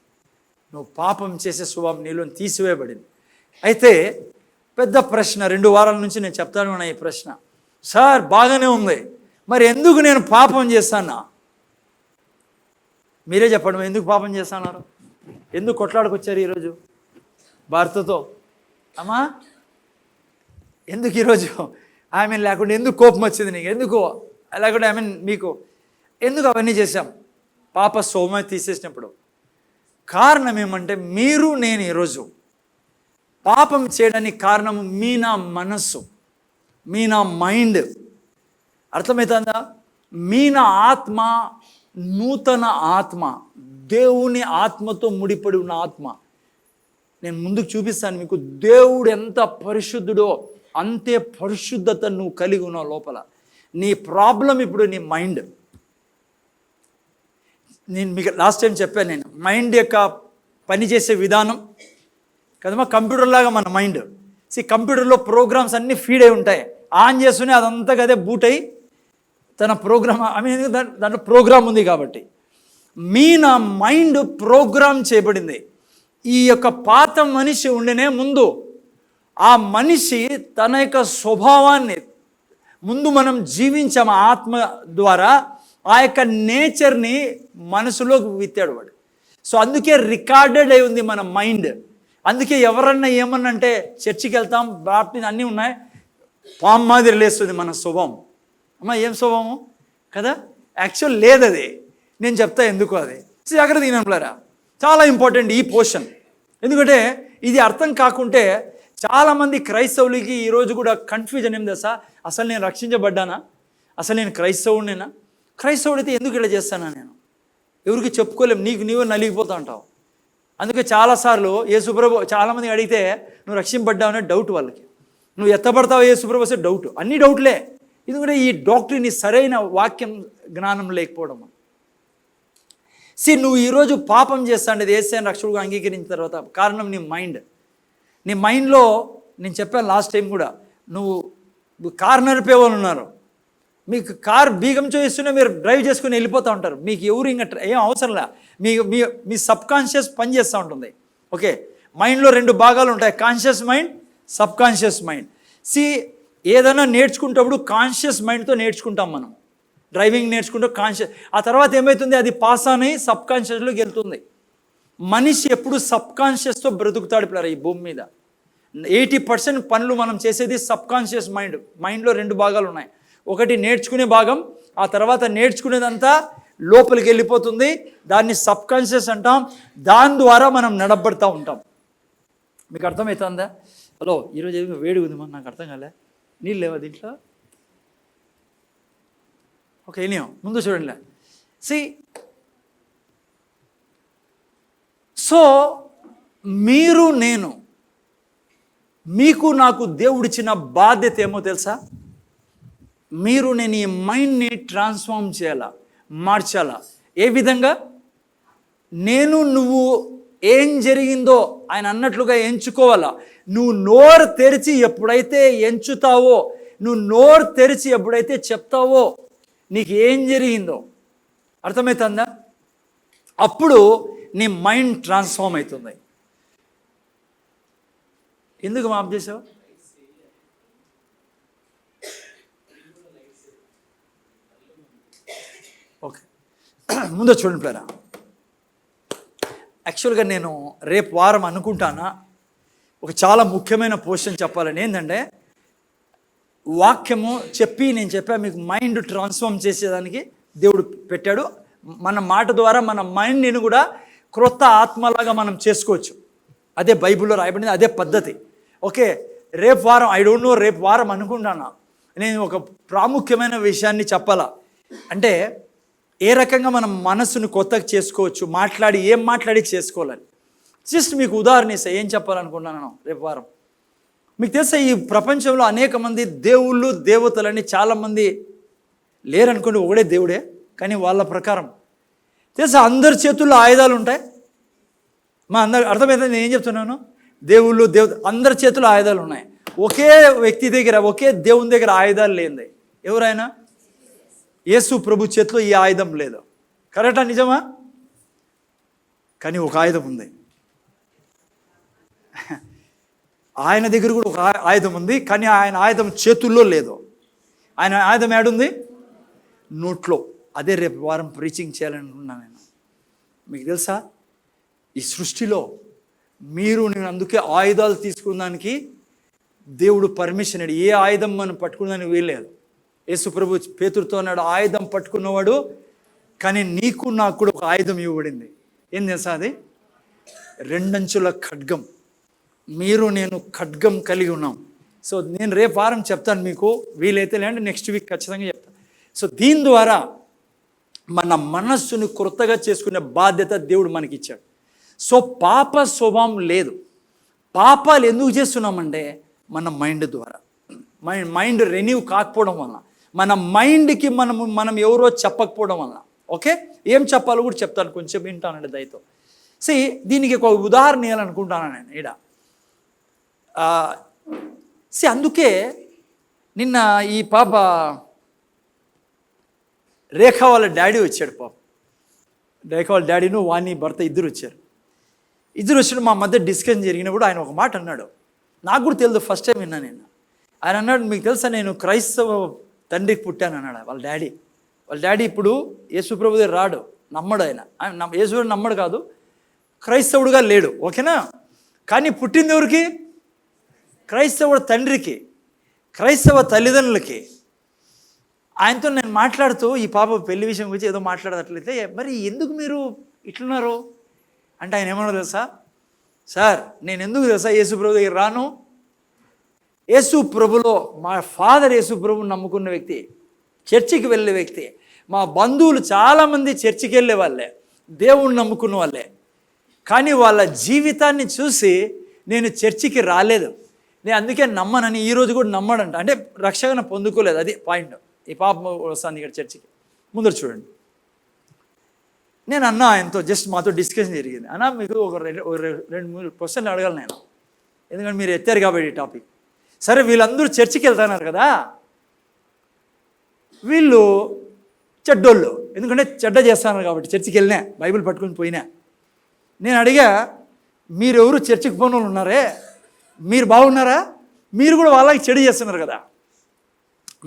నువ్వు పాపం చేసే స్వభావం నీలో తీసివేయబడింది. అయితే పెద్ద ప్రశ్న, 2 వారాల నుంచి నేను చెప్తాను ఈ ప్రశ్న. సార్ బాగానే ఉంది, మరి ఎందుకు నేను పాపం చేస్తానా? మీరే చెప్పండి, ఎందుకు పాపం చేస్తున్నారు? ఎందుకు కొట్లాడుకొచ్చారు ఈరోజు భర్తతో? అమ్మా, ఎందుకు ఈరోజు లేకుండా ఎందుకు కోపం వచ్చింది నీకు? ఎందుకు లేకుండా మీకు ఎందుకు అవన్నీ చేశాం? పాప స్వభావం తీసేసినప్పుడు కారణం ఏమంటే, మీరు నేను ఈరోజు పాపం చేయడానికి కారణము నా మనస్సు, నా మైండ్. అర్థమవుతుందా? నా ఆత్మ నూతన ఆత్మ, దేవుని ఆత్మతో ముడిపడి ఉన్న ఆత్మ. నేను ముందుకు చూపిస్తాను మీకు. దేవుడు ఎంత పరిశుద్ధుడో అంతే పరిశుద్ధత నువ్వు కలిగి ఉన్నావు లోపల. నీ ప్రాబ్లం ఇప్పుడు నీ మైండ్. నేను మీకు లాస్ట్ టైం చెప్పాను, నేను మైండ్ యొక్క పనిచేసే విధానం కదమ్మా, కంప్యూటర్ లాగా మన మైండ్. కంప్యూటర్లో ప్రోగ్రామ్స్ అన్నీ ఫీడ్ అయి ఉంటాయి. ఆన్ చేస్తూనే అదంతా కదే బూట్ అయ్యి తన ప్రోగ్రామ్, దాంట్లో ప్రోగ్రామ్ ఉంది కాబట్టి నా మైండ్ ప్రోగ్రామ్ చేయబడింది. ఈ యొక్క పాత మనిషి ఉండనే ముందు ఆ మనిషి తన యొక్క స్వభావాన్ని ముందు మనం జీవించాము ఆత్మ ద్వారా, ఆ యొక్క నేచర్ని మనసులోకి విత్తాడు వాడు. సో అందుకే రికార్డెడ్ అయి ఉంది మన మైండ్. అందుకే ఎవరన్నా ఏమన్నా అంటే చర్చికి వెళ్తాం, బాప్టిజం అన్నీ ఉన్నాయి, పాము మాదిరి లేస్తుంది మన స్వభావం. అమ్మ ఏం స్వభావము కదా, యాక్చువల్ లేదు అది. నేను చెప్తా ఎందుకు అది. జాగ్రత్త వినంలారా, చాలా ఇంపార్టెంట్ ఈ పోర్షన్. ఎందుకంటే ఇది అర్థం కాకుంటే చాలామంది క్రైస్తవులకి ఈరోజు కూడా కన్ఫ్యూజన్ ఏం తెలుసా, అసలు నేను రక్షించబడ్డానా, అసలు నేను క్రైస్తవుడినేనా, క్రైస్తవుడైతే ఎందుకు ఇలా చేస్తానా, నేను ఎవరికి చెప్పుకోలేము, నీకు నీవు నలిగిపోతా ఉంటావు. అందుకే చాలాసార్లు యేసుప్రభు చాలామంది అడిగితే నువ్వు రక్షింపబడ్డావనే డౌట్ వాళ్ళకి, నువ్వు ఎత్తపడతావు యేసుప్రభు వస్తే డౌట్, అన్ని డౌట్లే. ఎందుకంటే ఈ డాక్టరీని సరైన వాక్యం జ్ఞానం లేకపోవడం. నువ్వు ఈరోజు పాపం చేస్తాండేది యేసయ్యను రక్షకుడుగా అంగీకరించిన తర్వాత కారణం నీ మైండ్. నీ మైండ్లో నేను చెప్పాను లాస్ట్ టైం కూడా, నువ్వు కారు నడిపే వాళ్ళు ఉన్నారు, మీకు కారు బీగం చూపిస్తూనే మీరు డ్రైవ్ చేసుకుని వెళ్ళిపోతూ ఉంటారు, మీకు ఎవరు ఇంకా ఏం అవసరంలే, మీ సబ్ కాన్షియస్ పని చేస్తూ ఉంటుంది. ఓకే, మైండ్లో 2 భాగాలు ఉంటాయి, conscious mind, sub conscious mind. ఏదైనా నేర్చుకుంటప్పుడు కాన్షియస్ మైండ్తో నేర్చుకుంటాం మనం. డ్రైవింగ్ నేర్చుకుంటూ కాన్షియస్, ఆ తర్వాత ఏమవుతుంది, అది పాస్ అని సబ్ కాన్షియస్లోకి వెళ్తుంది. మనిషి ఎప్పుడు సబ్ కాన్షియస్తో బ్రతుకుతాడు. ఇప్పుడు ఈ భూమి మీద 80% పనులు మనం చేసేది సబ్ కాన్షియస్ మైండ్. మైండ్లో 2 భాగాలు ఉన్నాయి, ఒకటి నేర్చుకునే భాగం, ఆ తర్వాత నేర్చుకునేదంతా లోపలికి వెళ్ళిపోతుంది, దాన్ని సబ్ కాన్షియస్ అంటాం. దాని ద్వారా మనం నడబడుతూ ఉంటాం. మీకు అర్థమవుతుందా? హలో, ఈరోజు ఏమి వేడి ఉంది మరి, నాకు అర్థం కాలే, నీళ్ళు లేవా దీంట్లో? ఓకే, ఏం ముందు చూడండి. సో మీరు నేను మీకు నాకు దేవుడిచ్చిన బాధ్యత ఏమో తెలుసా? మీరు నేను ఈ మైండ్ని ట్రాన్స్ఫార్మ్ చేయాలా, మార్చాలా. ఏ విధంగా? నేను నువ్వు ఏం జరిగిందో ఆయన అన్నట్లుగా ఎంచుకోవాలా. నువ్వు నోరు తెరిచి ఎప్పుడైతే ఎంచుతావో, నువ్వు నోరు తెరిచి ఎప్పుడైతే చెప్తావో నీకు ఏం జరిగిందో అర్థమవుతుందా, అప్పుడు నీ మైండ్ ట్రాన్స్ఫార్మ్ అవుతుంది. ఎందుకు మాఫ్ చేసావు? ఓకే, ముందు చూడండి ప్లేరా. యాక్చువల్గా నేను రేపు వారం అనుకుంటానా ఒక చాలా ముఖ్యమైన పోర్షన్ చెప్పాలని. ఏంటంటే వాక్యము చెప్పి నేను చెప్పా మీకు మైండ్ ట్రాన్స్ఫార్మ్ చేసేదానికి దేవుడు పెట్టాడు. మన మాట ద్వారా మన మైండ్ని కూడా క్రొత్త ఆత్మలాగా మనం చేసుకోవచ్చు. అదే బైబిల్లో రాయబడింది, అదే పద్ధతి. ఓకే, రేపు వారం ఐ డోంట్ నో, రేపు వారం అనుకుంటానా నేను ఒక ప్రాముఖ్యమైన విషయాన్ని చెప్పాలా. అంటే ఏ రకంగా మనం మనసును కొత్తగా చేసుకోవచ్చు, ఏం మాట్లాడి చేసుకోవాలని. జస్ట్ మీకు ఉదాహరణ ఇస్తా, ఏం చెప్పాలనుకుంటున్నాను రేపు వారం. మీకు తెలుసా, ఈ ప్రపంచంలో అనేక మంది దేవుళ్ళు దేవతలని చాలామంది లేరనుకోండి, ఒకడే దేవుడే. కానీ వాళ్ళ ప్రకారం తెలుసా, అందరి చేతుల్లో ఆయుధాలు ఉంటాయి. అందరు అర్థమైంది నేను ఏం చెప్తున్నాను? దేవుళ్ళు అందరి చేతుల్లో ఆయుధాలు ఉన్నాయి. ఒకే వ్యక్తి దగ్గర, ఒకే దేవుని దగ్గర ఆయుధాలు లేనిది ఎవరైనా? యేసు ప్రభు చేతిలో ఈ ఆయుధం లేదు. కరెక్టా? నిజమా? కానీ ఒక ఆయుధం ఉంది. ఆయన దగ్గర కూడా ఒక ఆయుధం ఉంది, కానీ ఆయన ఆయుధం చేతుల్లో లేదు. ఆయన ఆయుధం ఏడుంది? నోట్లో. అదే రేపు వారం ప్రీచింగ్ చేయాలనుకున్నాను నేను. మీకు తెలుసా, ఈ సృష్టిలో నేను అందుకే ఆయుధాలు తీసుకున్నానికి దేవుడు పర్మిషన్ అడి. ఏ ఆయుధం మనం పట్టుకున్నానికి వీల్లేదు. యేసు ప్రభు పేతురుతో అన్నాడు, ఆయుధం పట్టుకున్నవాడు, కానీ నీకు నాకు కూడా ఒక ఆయుధం ఇవ్వబడింది. ఏం తెలుసా? అది 2 అంచుల ఖడ్గం. నేను ఖడ్గం కలిగి ఉన్నాం. సో నేను రేపు వారం చెప్తాను మీకు, వీలైతే లేదంటే నెక్స్ట్ వీక్ ఖచ్చితంగా చెప్తాను. సో దీని ద్వారా మన మనస్సును క్రొత్తగా చేసుకునే బాధ్యత దేవుడు మనకి ఇచ్చాడు. సో పాప స్వభావం లేదు. పాపాలు ఎందుకు చేస్తున్నామంటే మన మైండ్ ద్వారా. మైండ్ రెన్యూ కాకపోవడం వల్ల, మన మైండ్కి మనం ఎవరో చెప్పకపోవడం వల్ల. ఓకే, ఏం చెప్పాలో కూడా చెప్తాను, కొంచెం వింటానండి దయతో. దీనికి ఒక ఉదాహరణ ఇవ్వాలనుకుంటాను నేను ఈడ. అందుకే నిన్న ఈ పాప రేఖ వాళ్ళ డాడీ వచ్చాడు. పాప రేఖ వాళ్ళ డాడీను వాణి భర్త ఇద్దరు వచ్చారు. ఇద్దరు వచ్చిన మా మధ్య డిస్కషన్ జరిగినప్పుడు ఆయన ఒక మాట అన్నాడు, నాకు కూడా తెలియదు, ఫస్ట్ టైం విన్నా నేను. ఆయన అన్నాడు, మీకు తెలుసా నేను క్రైస్తవ తండ్రికి పుట్టాను అన్నాడు. వాళ్ళ డాడీ ఇప్పుడు యేసుప్రభు దగ్గర రాడు, నమ్మడు. ఆయన యేసుప్రభు నమ్మడు కాదు, క్రైస్తవుడుగా లేడు, ఓకేనా. కానీ పుట్టింది ఎవరికి? క్రైస్తవుడు తండ్రికి, క్రైస్తవ తల్లిదండ్రులకి. ఆయనతో నేను మాట్లాడుతూ ఈ పాప పెళ్లి విషయం గురించి ఏదో మాట్లాడట్లయితే, మరి ఎందుకు మీరు ఇట్లున్నారు అంటే ఆయన ఏమన్నా తెలుసా, సార్ నేను ఎందుకు తెలుసా యేసు ప్రభు దగ్గర రాను, యేసు ప్రభులో మా ఫాదర్ యేసు ప్రభుని నమ్ముకున్న వ్యక్తి, చర్చికి వెళ్ళే వ్యక్తి, మా బంధువులు చాలామంది చర్చికి వెళ్ళే వాళ్ళే, దేవుణ్ణి నమ్ముకున్న వాళ్ళే. కానీ వాళ్ళ జీవితాన్ని చూసి నేను చర్చికి రాలేదు, నేను అందుకే నమ్మనని. ఈరోజు కూడా నమ్మడంట, అంటే రక్షణ పొందుకోలేదు. అది పాయింట్. ఈ పాప వస్తుంది ఇక్కడ చర్చికి. ముందర చూడండి, నేను అన్నా ఆయనతో, జస్ట్ మాతో డిస్కషన్ జరిగింది. అన్నా మీకు ఒక రెండు మూడు క్వశ్చన్లు అడగాలి నేను, ఎందుకంటే మీరు ఎత్తారు కాబట్టి ఈ టాపిక్. సరే వీళ్ళందరూ చర్చికి వెళ్తున్నారు కదా, వీళ్ళు చెడ్డోళ్ళు, ఎందుకంటే చెడ్డ చేస్తున్నారు కాబట్టి చర్చికి వెళ్ళినా, బైబిల్ పట్టుకుని పోయినా. నేను అడిగా, మీరెవరు చర్చికి పోయిన వాళ్ళు ఉన్నారే, మీరు బాగున్నారా? మీరు కూడా వాళ్ళకి చెడు చేస్తున్నారు కదా,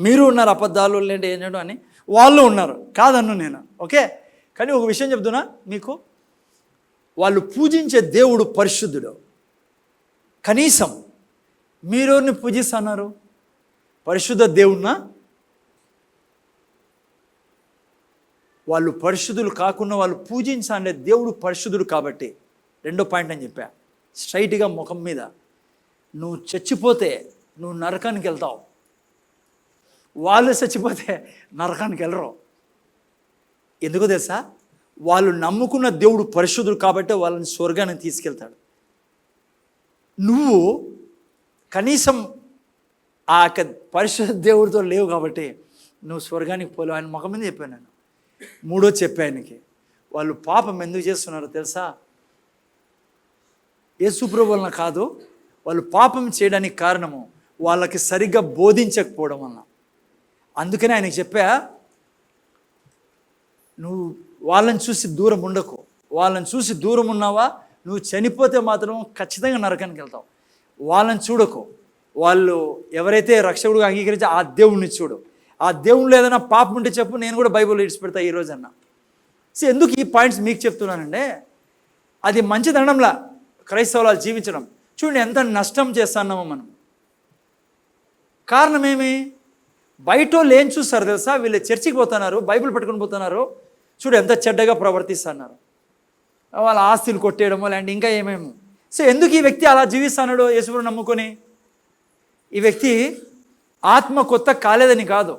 మీరు ఉన్నారు అబద్ధాలు లేంటే ఏంటో అని, వాళ్ళు ఉన్నారు కాదన్ను నేను, ఓకే. కానీ ఒక విషయం చెప్తున్నా మీకు, వాళ్ళు పూజించే దేవుడు పరిశుద్ధుడు. కనీసం మీరెవరిని పూజిస్తున్నారు? పరిశుద్ధ దేవుణ్ణా? వాళ్ళు పరిశుద్ధులు కాకుండా వాళ్ళు పూజించాలంటే దేవుడు పరిశుద్ధుడు కాబట్టి. రెండో పాయింట్ అని చెప్పా, స్ట్రైట్గా ముఖం మీద, నువ్వు చచ్చిపోతే నువ్వు నరకానికి వెళ్తావు, వాళ్ళు చచ్చిపోతే నరకానికి వెళ్ళరు. ఎందుకో తెలుసా, వాళ్ళు నమ్ముకున్న దేవుడు పరిశుద్ధుడు కాబట్టి వాళ్ళని స్వర్గానికి తీసుకెళ్తాడు. నువ్వు కనీసం ఆ పరిశుద్ధ దేవుడితో లేవు కాబట్టి నువ్వు స్వర్గానికి పోలేవు. ఆయన ముఖం మీద చెప్పాను నేను. మూడో చెప్పా ఆయనకి, వాళ్ళు పాపం ఎందుకు చేస్తున్నారో తెలుసా, యేసుప్రభు వలన కాదు, వాళ్ళు పాపం చేయడానికి కారణము వాళ్ళకి సరిగ్గా బోధించకపోవడం వలన. అందుకనే ఆయనకి చెప్పా, నువ్వు వాళ్ళని చూసి దూరం ఉండకు. వాళ్ళని చూసి దూరం ఉన్నావా, నువ్వు చనిపోతే మాత్రం ఖచ్చితంగా నరకానికి వెళ్తావు. వాళ్ళని చూడకు. వాళ్ళు ఎవరైతే రక్షకుడుగా అంగీకరించి ఆ దేవుణ్ణి చూడు. ఆ దేవుళ్ళు ఏదైనా పాపం ఉంటే చెప్పు, నేను కూడా బైబిల్ ఇడిచిపెడతా ఈరోజు అన్న. సో ఎందుకు ఈ పాయింట్స్ మీకు చెప్తున్నానంటే, అది మంచిదనడంలా క్రైస్తవులు జీవించడం. చూడండి ఎంత నష్టం చేస్తున్నామో మనం. కారణం ఏమి? బయట వాళ్ళు ఏం చూస్తారు తెలుసా, వీళ్ళు చర్చికి పోతున్నారు, బైబిల్ పట్టుకొని పోతున్నారు, చూడు ఎంత చెడ్డగా ప్రవర్తిస్తున్నారు, వాళ్ళ ఆస్తులు కొట్టేయడమో లాంటి ఇంకా ఏమేమో. సో ఎందుకు ఈ వ్యక్తి అలా జీవిస్తున్నాడు యేసుని నమ్ముకొని? ఈ వ్యక్తి ఆత్మ కొత్త కాలేదని కాదు,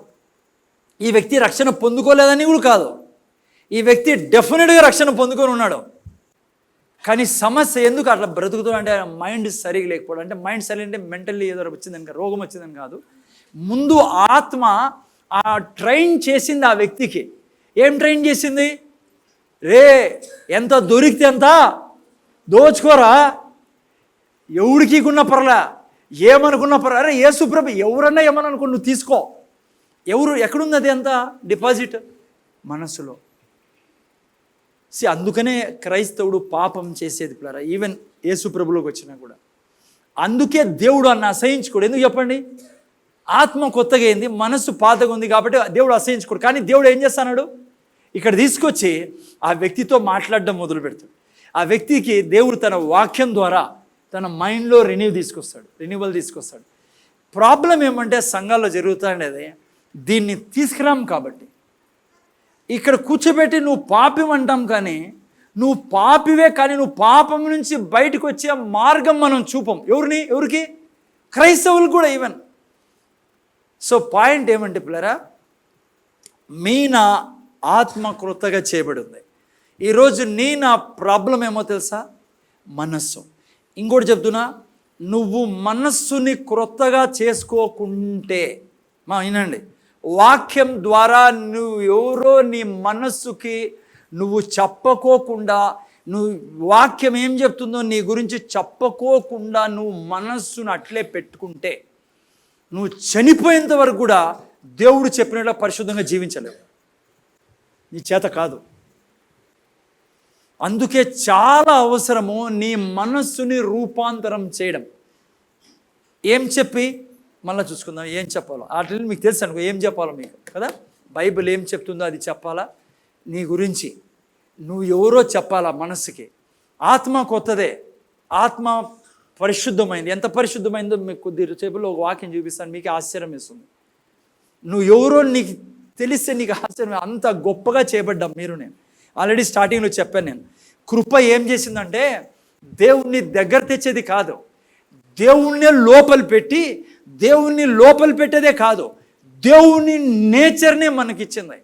ఈ వ్యక్తి రక్షణ పొందుకోలేదని కూడా కాదు, ఈ వ్యక్తి డెఫినెట్గా రక్షణ పొందుకొని ఉన్నాడు. కానీ సమస్య ఎందుకు అట్లా బ్రతుకుతాడు అంటే, మైండ్ సరిగా లేకపోవడం. అంటే మైండ్ సరి అంటే మెంటల్లీ ఏదో వచ్చిందని, రోగం వచ్చిందని కాదు. ముందు ఆత్మ ఆ ట్రైన్ చేసింది ఆ వ్యక్తికి. ఏం ట్రైన్ చేసింది? రే ఎంత దొరికితే ఎంత దోచుకోరా, ఎవడికి ఉన్న పర్లా, ఏమనుకున్న పర్లా. అరే యేసుప్రభు ఎవరన్నా ఏమని అనుకో, నువ్వు తీసుకో. ఎవరు ఎక్కడుంది అది అంతా? డిపాజిట్ మనసులో. అందుకనే క్రైస్తవుడు పాపం చేసేది పిల్లరా, ఈవెన్ యేసుప్రభులోకి వచ్చినా కూడా. అందుకే దేవుడు అన్న అసహించుకోడు. ఎందుకు చెప్పండి? ఆత్మ కొత్తగా అయింది, మనస్సు పాతగా ఉంది కాబట్టి దేవుడు అసహించుకోడు. కానీ దేవుడు ఏం చేస్తున్నాడు, ఇక్కడ తీసుకొచ్చి ఆ వ్యక్తితో మాట్లాడడం మొదలు పెడతాడు. ఆ వ్యక్తికి దేవుడు తన వాక్యం ద్వారా తన మైండ్లో రెన్యూవల్ తీసుకొస్తాడు. ప్రాబ్లం ఏమంటే సంఘాల్లో జరుగుతుండేది, దీన్ని తీసుకురాం కాబట్టి ఇక్కడ కూర్చోబెట్టి నువ్వు పాపం అంటాం, కానీ నువ్వు పాపివే, కానీ నువ్వు పాపం నుంచి బయటకు వచ్చే మార్గం మనం చూపం. ఎవరికి? క్రైస్తవులు కూడా ఈవెన్. సో పాయింట్ ఏమంటే పిల్లరా, నా ఆత్మ క్రొత్తగా చేయబడింది. ఈరోజు నా ప్రాబ్లం ఏమో తెలుసా? మనస్సు. ఇంకోటి చెప్తున్నా, నువ్వు మనస్సుని క్రొత్తగా చేసుకోకుంటే, వినండి, వాక్యం ద్వారా నువ్వు ఎవరో నీ మనస్సుకి నువ్వు చెప్పకోకుండా, నువ్వు వాక్యం ఏం చెప్తుందో నీ గురించి చెప్పకోకుండా నువ్వు మనస్సును అట్లే పెట్టుకుంటే, నువ్వు చనిపోయేంత వరకు కూడా దేవుడు చెప్పినట్టు పరిశుద్ధంగా జీవించలేవు. నీ చేత కాదు. అందుకే చాలా అవసరము నీ మనస్సుని రూపాంతరం చేయడం. ఏం చెప్పి మళ్ళీ చూసుకుందాం ఏం చెప్పాలో. వాటిని మీకు తెలుసు అనుకో ఏం చెప్పాలో మీకు కదా. బైబిల్ ఏం చెప్తుందో అది చెప్పాలా. నీ గురించి నువ్వు ఎవరో చెప్పాలా మనస్సుకి. ఆత్మ కొత్తదే, ఆత్మ పరిశుద్ధమైంది. ఎంత పరిశుద్ధమైందో మీకు కొద్దిసేపులో ఒక వాక్యం చూపిస్తాను, మీకు ఆశ్చర్యం వేస్తుంది. నువ్వు ఎవరో నీకు తెలిస్తే నీకు ఆశ్చర్యం. అంత గొప్పగా చేయబడ్డాం మీరు. నేను ఆల్రెడీ స్టార్టింగ్లో చెప్పాను. నేను కృప ఏం చేసిందంటే దేవుణ్ణి దగ్గర తెచ్చేది కాదు, దేవుణ్ణి లోపల పెట్టేదే కాదు, దేవుని నేచర్నే మనకిచ్చింది.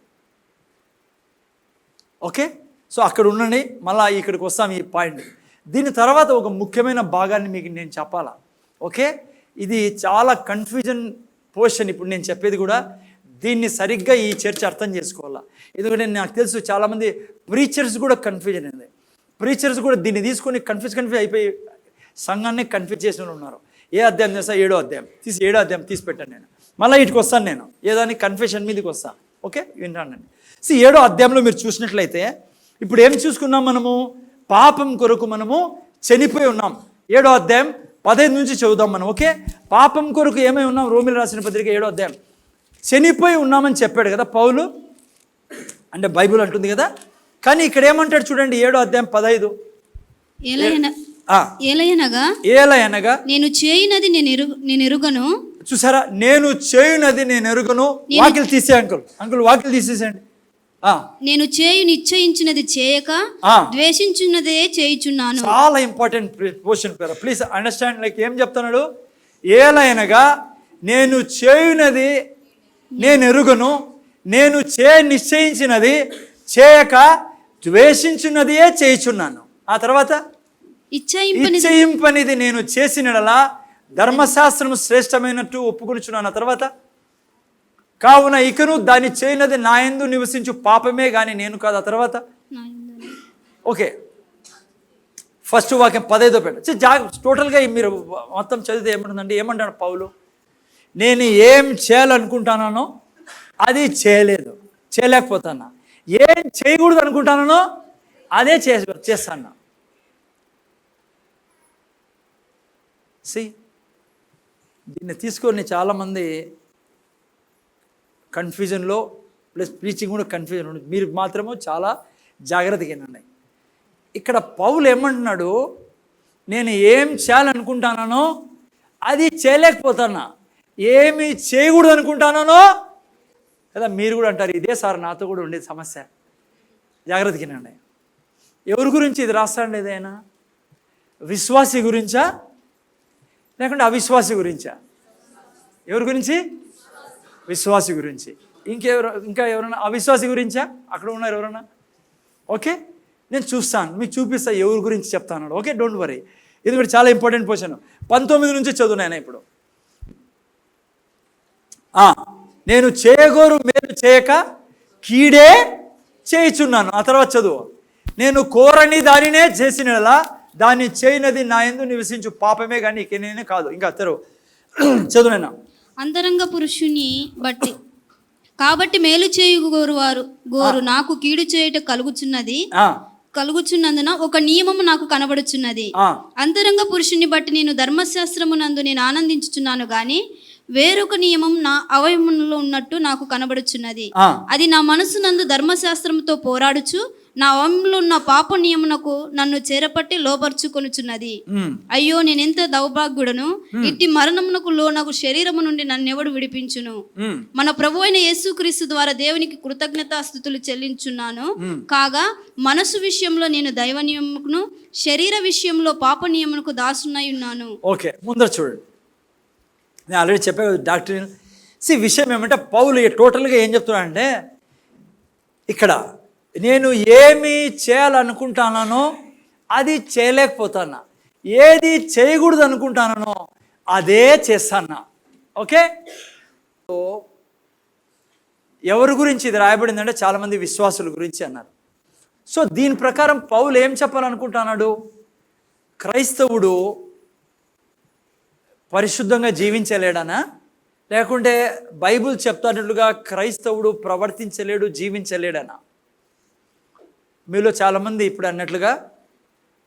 ఓకే, సో అక్కడ ఉండండి, మళ్ళీ ఇక్కడికి వస్తాం ఈ పాయింట్. దీని తర్వాత ఒక ముఖ్యమైన భాగాన్ని మీకు నేను చెప్పాలా. ఓకే, ఇది చాలా కన్ఫ్యూజన్ పోర్షన్ ఇప్పుడు నేను చెప్పేది కూడా. దీన్ని సరిగ్గా ఈ చర్చ అర్థం చేసుకోవాలా. ఎందుకంటే నాకు తెలుసు చాలామంది ప్రీచర్స్ కూడా కన్ఫ్యూజన్ అయింది. ప్రీచర్స్ కూడా దీన్ని తీసుకొని కన్ఫ్యూజ్ అయిపోయి సంఘాన్ని కన్ఫ్యూజ్ చేసిన ఉన్నారు. ఏ అధ్యాయం చేస్తా 7వ అధ్యాయం తీసి 7వ అధ్యాయం తీసి పెట్టాను నేను. మళ్ళీ ఇటుకు వస్తాను నేను, ఏదాన్ని కన్ఫ్యూషన్ మీదకి వస్తాను. ఓకే, వింటానండి. 7వ అధ్యాయంలో మీరు చూసినట్లయితే ఇప్పుడు ఏం చూసుకున్నాం మనము? పాపం కొరకు మనము చనిపోయి ఉన్నాం. 7వ అధ్యాయం 15 నుంచి చదువుదాం మనం. ఓకే, పాపం కొరకు ఏమై ఉన్నాం? రోమిలు రాసిన పత్రిక 7వ అధ్యాయం చనిపోయి ఉన్నామని చెప్పాడు కదా పౌలు, అంటే బైబిల్ అంటుంది కదా. కానీ ఇక్కడ ఏమంటాడు చూడండి, 7వ అధ్యాయం 15. ఏలయనగా నేను చేయునది నేను ఎరుగను. చూసారా, నేను చేయునది నేను ఎరుగను. వాకిలు తీసే అంకుల్ వాకిలు తీసేసేయండి. నేను చేయు నిశ్చయించినది చేయక ద్వేషించున్నదే చేయుచున్నాను. చాలా important portion please understand. Like ఏం చెప్తున్నాడు? ఏలయనగా నేను చేయునది నేను ఎరుగను, నేను నిశ్చయించినది చేయక ద్వేషించున్నదే చేయుచున్నాను. ఆ తర్వాత ఇచ్చయింపనిది నేను చేసినలా ధర్మశాస్త్రము శ్రేష్టమైనట్టు ఒప్పుకొనుచున్నాను. ఆ తర్వాత కావున ఇకను దాన్ని చేయనది నా యందు నివసించు పాపమే కానీ నేను కాదు. ఆ తర్వాత ఓకే, ఫస్ట్ వాక్యం 15 పెట్ట. టోటల్గా మీరు మొత్తం చదివితే ఏమంటుందండి? ఏమంటాడు పౌలు? నేను ఏం చేయాలనుకుంటానో అది చేయలేకపోతాను, ఏం చేయకూడదు అనుకుంటానో అదే చేస్తాను. దీన్ని తీసుకొని చాలామంది కన్ఫ్యూజన్లో ప్లస్ ప్రీచింగ్ కూడా కన్ఫ్యూజన్ ఉంది. మీరు మాత్రము చాలా జాగ్రత్తగా వినండి. ఇక్కడ పౌలు ఏమంటున్నాడు? నేను ఏం చేయాలనుకుంటానో అది చేయలేకపోతానా, ఏమి చేయకూడదు అనుకుంటానో కదా. మీరు కూడా అంటారు ఇదే సార్ నాతో కూడా ఉండేది సమస్య. జాగ్రత్తగా వినండి. ఎవరి గురించి ఇది రాస్తాండి? ఏదైనా విశ్వాసి గురించా లేకుంటే అవిశ్వాసి గురించా? ఎవరి గురించి? విశ్వాసి గురించి. ఇంకా ఎవరైనా అవిశ్వాసి గురించా? అక్కడ ఉన్నారు ఎవరైనా? ఓకే, నేను చూస్తాను, మీకు చూపిస్తా ఎవరి గురించి చెప్తాను. Okay, don't worry. ఇది కూడా చాలా ఇంపార్టెంట్ పోర్షన్. 19 నుంచి చదువునాయన. ఇప్పుడు నేను చేయగోరు మేలు చేయక కీడే చేయుచున్నాను. ఆ తర్వాత చదువు. నేను కోరని దానినే చేసినలా దాన్ని చేయనది నా యందు నివసించు పాపమే కానీ నేనే కాదు. ఇంకా చదువునైనా అంతరంగ పురుషుని బట్టి కాబట్టి మేలు గోరు నాకు కీడు చేయుట కలుగుచున్నందున ఒక నియమము నాకు కనబడుచున్నది. అంతరంగ పురుషుని బట్టి నేను ధర్మశాస్త్రమునందు నేను ఆనందించుచున్నాను గాని వేరొక నియమం నా అవయములో ఉన్నట్టు నాకు కనబడుచున్నది. అది నా మనసునందు ధర్మశాస్త్రముతో పోరాడుచు నా అవయంలో ఉన్న పాప నియమునకు నన్ను చేరపట్టి లోపరుచుకొనుచున్నది. అయ్యో, నేనెంత దౌర్భాగ్యుడను! ఇట్టి మరణమునకు లోనగు శరీరము నుండి నన్నెవడు విడిపించును? మన ప్రభు అయిన యేసుక్రీస్తు ద్వారా దేవునికి కృతజ్ఞతాస్తుతులు చెల్లించున్నాను. కాగా మనసు విషయంలో నేను దైవ నియమును, శరీర విషయంలో పాప నియమునకు దాసునై ఉన్నాను. ఓకే, ముందర చూడండి. నేను ఆల్రెడీ చెప్పాను డాక్టర్. విషయం ఏమంటే పౌలు టోటల్గా ఏం చెప్తున్నాడంటే ఇక్కడ నేను ఏమి చేయాలనుకుంటానో అది చేయలేకపోతానా, ఏది చేయకూడదు అనుకుంటానో అదే చేస్తానా. ఓకే, ఎవరి గురించి ఇది రాయబడిందంటే చాలామంది విశ్వాసుల గురించి అన్నారు. సో దీని ప్రకారం పౌలు ఏం చెప్పాలనుకుంటున్నాడు? క్రైస్తవుడు పరిశుద్ధంగా జీవించలేడనా, లేకుంటే బైబిల్ చెప్తానట్లుగా క్రైస్తవుడు ప్రవర్తించలేడు, జీవించలేడనా? మీలో చాలామంది ఇప్పుడు అన్నట్లుగా,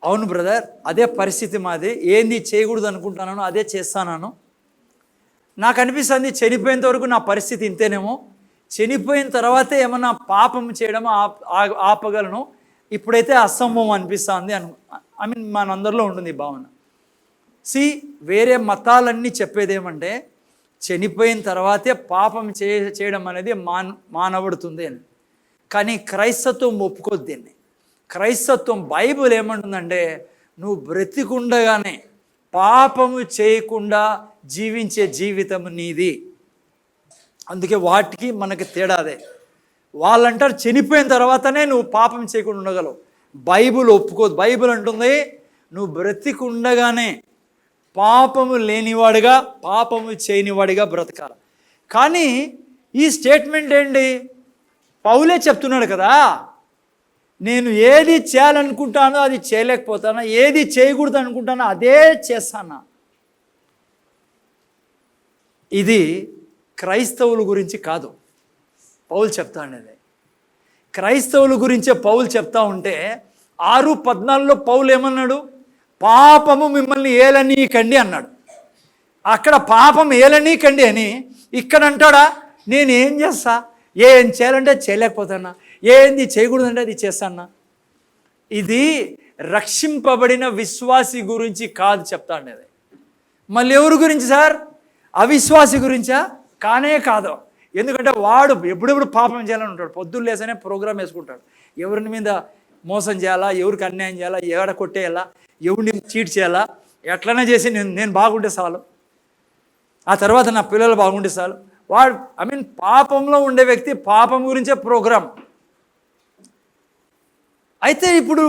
అవును బ్రదర్ అదే పరిస్థితి మాది, ఏంది చేయకూడదు అనుకుంటున్నాను అదే చేస్తాను, నాకు అనిపిస్తుంది చనిపోయేంత వరకు నా పరిస్థితి ఇంతేనేమో, చనిపోయిన తర్వాతే ఏమన్నా పాపం చేయడం ఆపగలను, ఇప్పుడైతే అసంభవం అనిపిస్తుంది మనందరిలో ఉంటుంది ఈ భావన. వేరే మతాలన్నీ చెప్పేది ఏమంటే చనిపోయిన తర్వాతే పాపం చేయడం అనేది మానబడుతుంది అని. కానీ క్రైస్తత్వం ఒప్పుకోద్దు దీన్ని. క్రైస్తత్వం బైబిల్ ఏమంటుందంటే నువ్వు బ్రతికుండగానే పాపము చేయకుండా జీవించే జీవితం నీది. అందుకే వాటికి మనకి తేడాదే. వాళ్ళంటారు చనిపోయిన తర్వాతనే నువ్వు పాపం చేయకుండా ఉండగలవు. బైబిల్ ఒప్పుకోదు. బైబిల్ అంటుంది నువ్వు బ్రతికుండగానే పాపము లేనివాడిగా పాపము చేయనివాడిగా బ్రతకాలి. కానీ ఈ స్టేట్మెంట్ ఏంటి? పౌలే చెప్తున్నాడు కదా, నేను ఏది చేయాలనుకుంటానో అది చేయలేకపోతానా, ఏది చేయకూడదు అనుకుంటానో అదే చేస్తానా. ఇది క్రైస్తవుల గురించి కాదు పౌలు చెప్తా ఉండేది. క్రైస్తవుల గురించే పౌలు చెప్తా ఉంటే 6:14 పౌలు ఏమన్నాడు? పాపము మిమ్మల్ని ఏలనీకండి అన్నాడు. అక్కడ పాపం ఏలనీకండి అని ఇక్కడ అంటాడా? నేను ఏం చేస్తా, ఏం చేయాలంటే చేయలేకపోతానా, ఏంది చేయకూడదంటే అది చేస్తానా. ఇది రక్షింపబడిన విశ్వాసి గురించి కాదు చెప్తా ఉండేది. మళ్ళీ ఎవరి గురించి సార్? అవిశ్వాసి గురించా? కానే కాదు. ఎందుకంటే వాడు ఎప్పుడెప్పుడు పాపం చేయాలని ఉంటాడు. పొద్దున్న లేసనే ప్రోగ్రామ్ వేసుకుంటాడు. ఎవరిని మీద మోసం చేయాలా, ఎవరికి అన్యాయం చేయాలా, ఏడ కొట్టేయాలా, ఎవరిని చీట్ చేయాలా, ఎట్లనే చేసి నేను బాగుంటే చాలు, ఆ తర్వాత నా పిల్లలు బాగుంటే చాలు. వాడు పాపంలో ఉండే వ్యక్తి పాపం గురించే ప్రోగ్రాం. అయితే ఇప్పుడు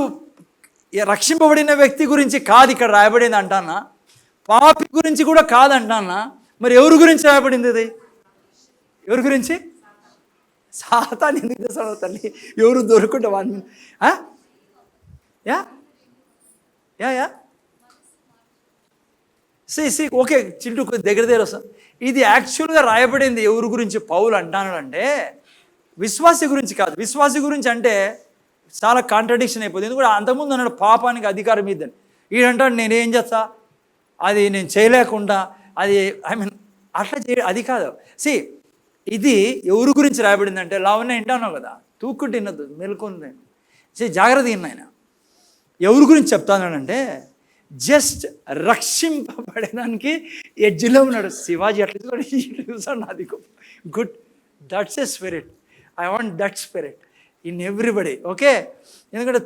రక్షింపబడిన వ్యక్తి గురించి కాదు ఇక్కడ రాయబడింది అంటానా, పాపి గురించి కూడా కాదంటానా. మరి ఎవరి గురించి రాయబడింది ఇది? ఎవరి గురించి? సాతాను ఎందుకు చేస్తాడు తల్లి? ఎవరు దొరుకుంటే వాడిని yeah yeah yeah okay Chintu దగ్గర వస్తాం. ఇది యాక్చువల్గా రాయబడింది ఎవరి గురించి పౌలు అంటాను అంటే విశ్వాసి గురించి కాదు. విశ్వాసి గురించి అంటే చాలా కాంట్రడిక్షన్ అయిపోతుంది. ఎందుకంటే అంతకుముందు అన్నాడు పాపానికి అధికారం ఇద్దని, ఈడంటాడు నేనేం చేస్తా, అది నేను చేయలేకుండా, అది అట్లా అది కాదు. ఇది ఎవరి గురించి రాయబడిందంటే లావనే వింటాను కదా, తూక్కుంటే విన్నదు మెలుకుంది. జాగ్రత్త విన్న ఆయన ఎవరి గురించి చెప్తానంటే జస్ట్ రక్షింపబడడానికి ఎడ్జ్లో ఉన్నాడు. శివాజీ అట్లా చూసాడు, నాది good, that's a spirit, I want that spirit in everybody. Okay, ఎందుకంటే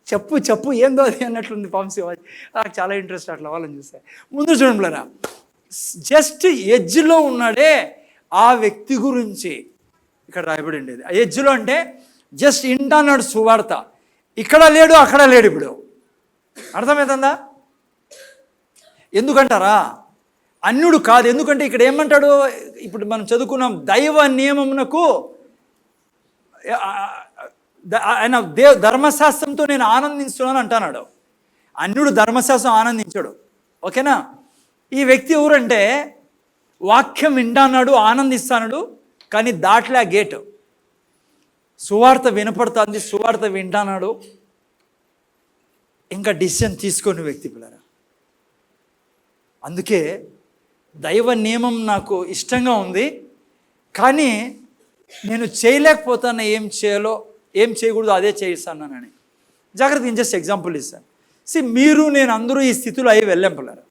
చెప్పు ఏందో అది అన్నట్లుంది పాపం శివాజీ. నాకు చాలా ఇంట్రెస్ట్ అట్లా వాళ్ళని చూస్తే. ముందు చూడండిరా, జస్ట్ ఎడ్జ్లో ఉన్నాడే ఆ వ్యక్తి గురించి ఇక్కడ రాయబడి ఉండేది. ఆ ఎడ్జ్లో అంటే జస్ట్ ఇంటన్నాడు సువార్త, ఇక్కడ లేడు అక్కడ లేడు. ఇప్పుడు అర్థమవుతుందా? ఎందుకంటారా? అన్యుడు కాదు. ఎందుకంటే ఇక్కడ ఏమంటాడు, ఇప్పుడు మనం చదువుకున్నాం, దైవ నియమమునకు ఆయన ధర్మశాస్త్రంతో నేను ఆనందిస్తున్నాను అంటున్నాడు. అన్యుడు ధర్మశాస్త్రం ఆనందించాడు. ఓకేనా? ఈ వ్యక్తి ఎవరంటే వాక్యం వింటాన్నాడు, ఆనందిస్తాడు, కానీ దాట్లే ఆ గేటు. సువార్త వినపడుతుంది, సువార్త వింటాన్నాడు, ఇంకా డిసిషన్ తీసుకొని వ్యక్తి పిల్లరా. అందుకే దైవ నియమం నాకు ఇష్టంగా ఉంది, కానీ నేను చేయలేకపోతాను, ఏం చేయాలో ఏం చేయకూడదు అదే చేయిస్తానని. జాగ్రత్త, జస్ట్ ఎగ్జాంపుల్ ఇస్తాను. మీరు నేను అందరూ ఈ స్థితిలో అయ్యి వెళ్ళాం పిల్లరా.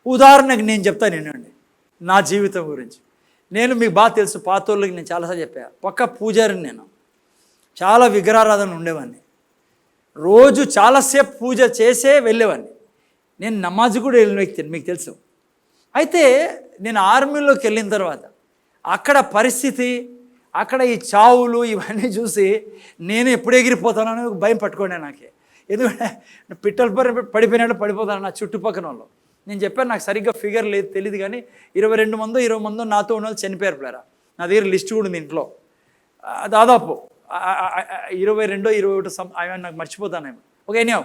ఉదాహరణకు నేను చెప్తాను వినండి నా జీవితం గురించి. నేను మీకు బాగా తెలుసు, పాతోళ్ళకి నేను చాలాసార్లు చెప్పాను, పక్క పూజారిని. నేను చాలా విగ్రహారాధన ఉండేవాడిని, రోజు చాలాసేపు పూజ చేసే వెళ్ళేవాడిని. నేను నమాజ్ కూడా వెళ్ళిన వ్యక్తిని, మీకు తెలుసు. అయితే నేను ఆర్మీలోకి వెళ్ళిన తర్వాత అక్కడ పరిస్థితి, అక్కడ ఈ చావులు ఇవన్నీ చూసి నేను ఎప్పుడు ఎగిరిపోతానని భయం పట్టుకోండి నాకే. ఎందుకంటే పిట్టల పడిపోయినట్టు పడిపోతాను నా చుట్టుపక్కల వాళ్ళు. నేను చెప్పాను, నాకు సరిగ్గా ఫిగర్ లేదు తెలియదు, కానీ 22 మందో నాతో ఉన్న వాళ్ళు చనిపోయారు ప్లేరా. నా దగ్గర లిస్ట్ కూడా ఉంది ఇంట్లో, దాదాపు 22-21 నాకు మర్చిపోతానేమో. ఓకే, ఎనీహౌ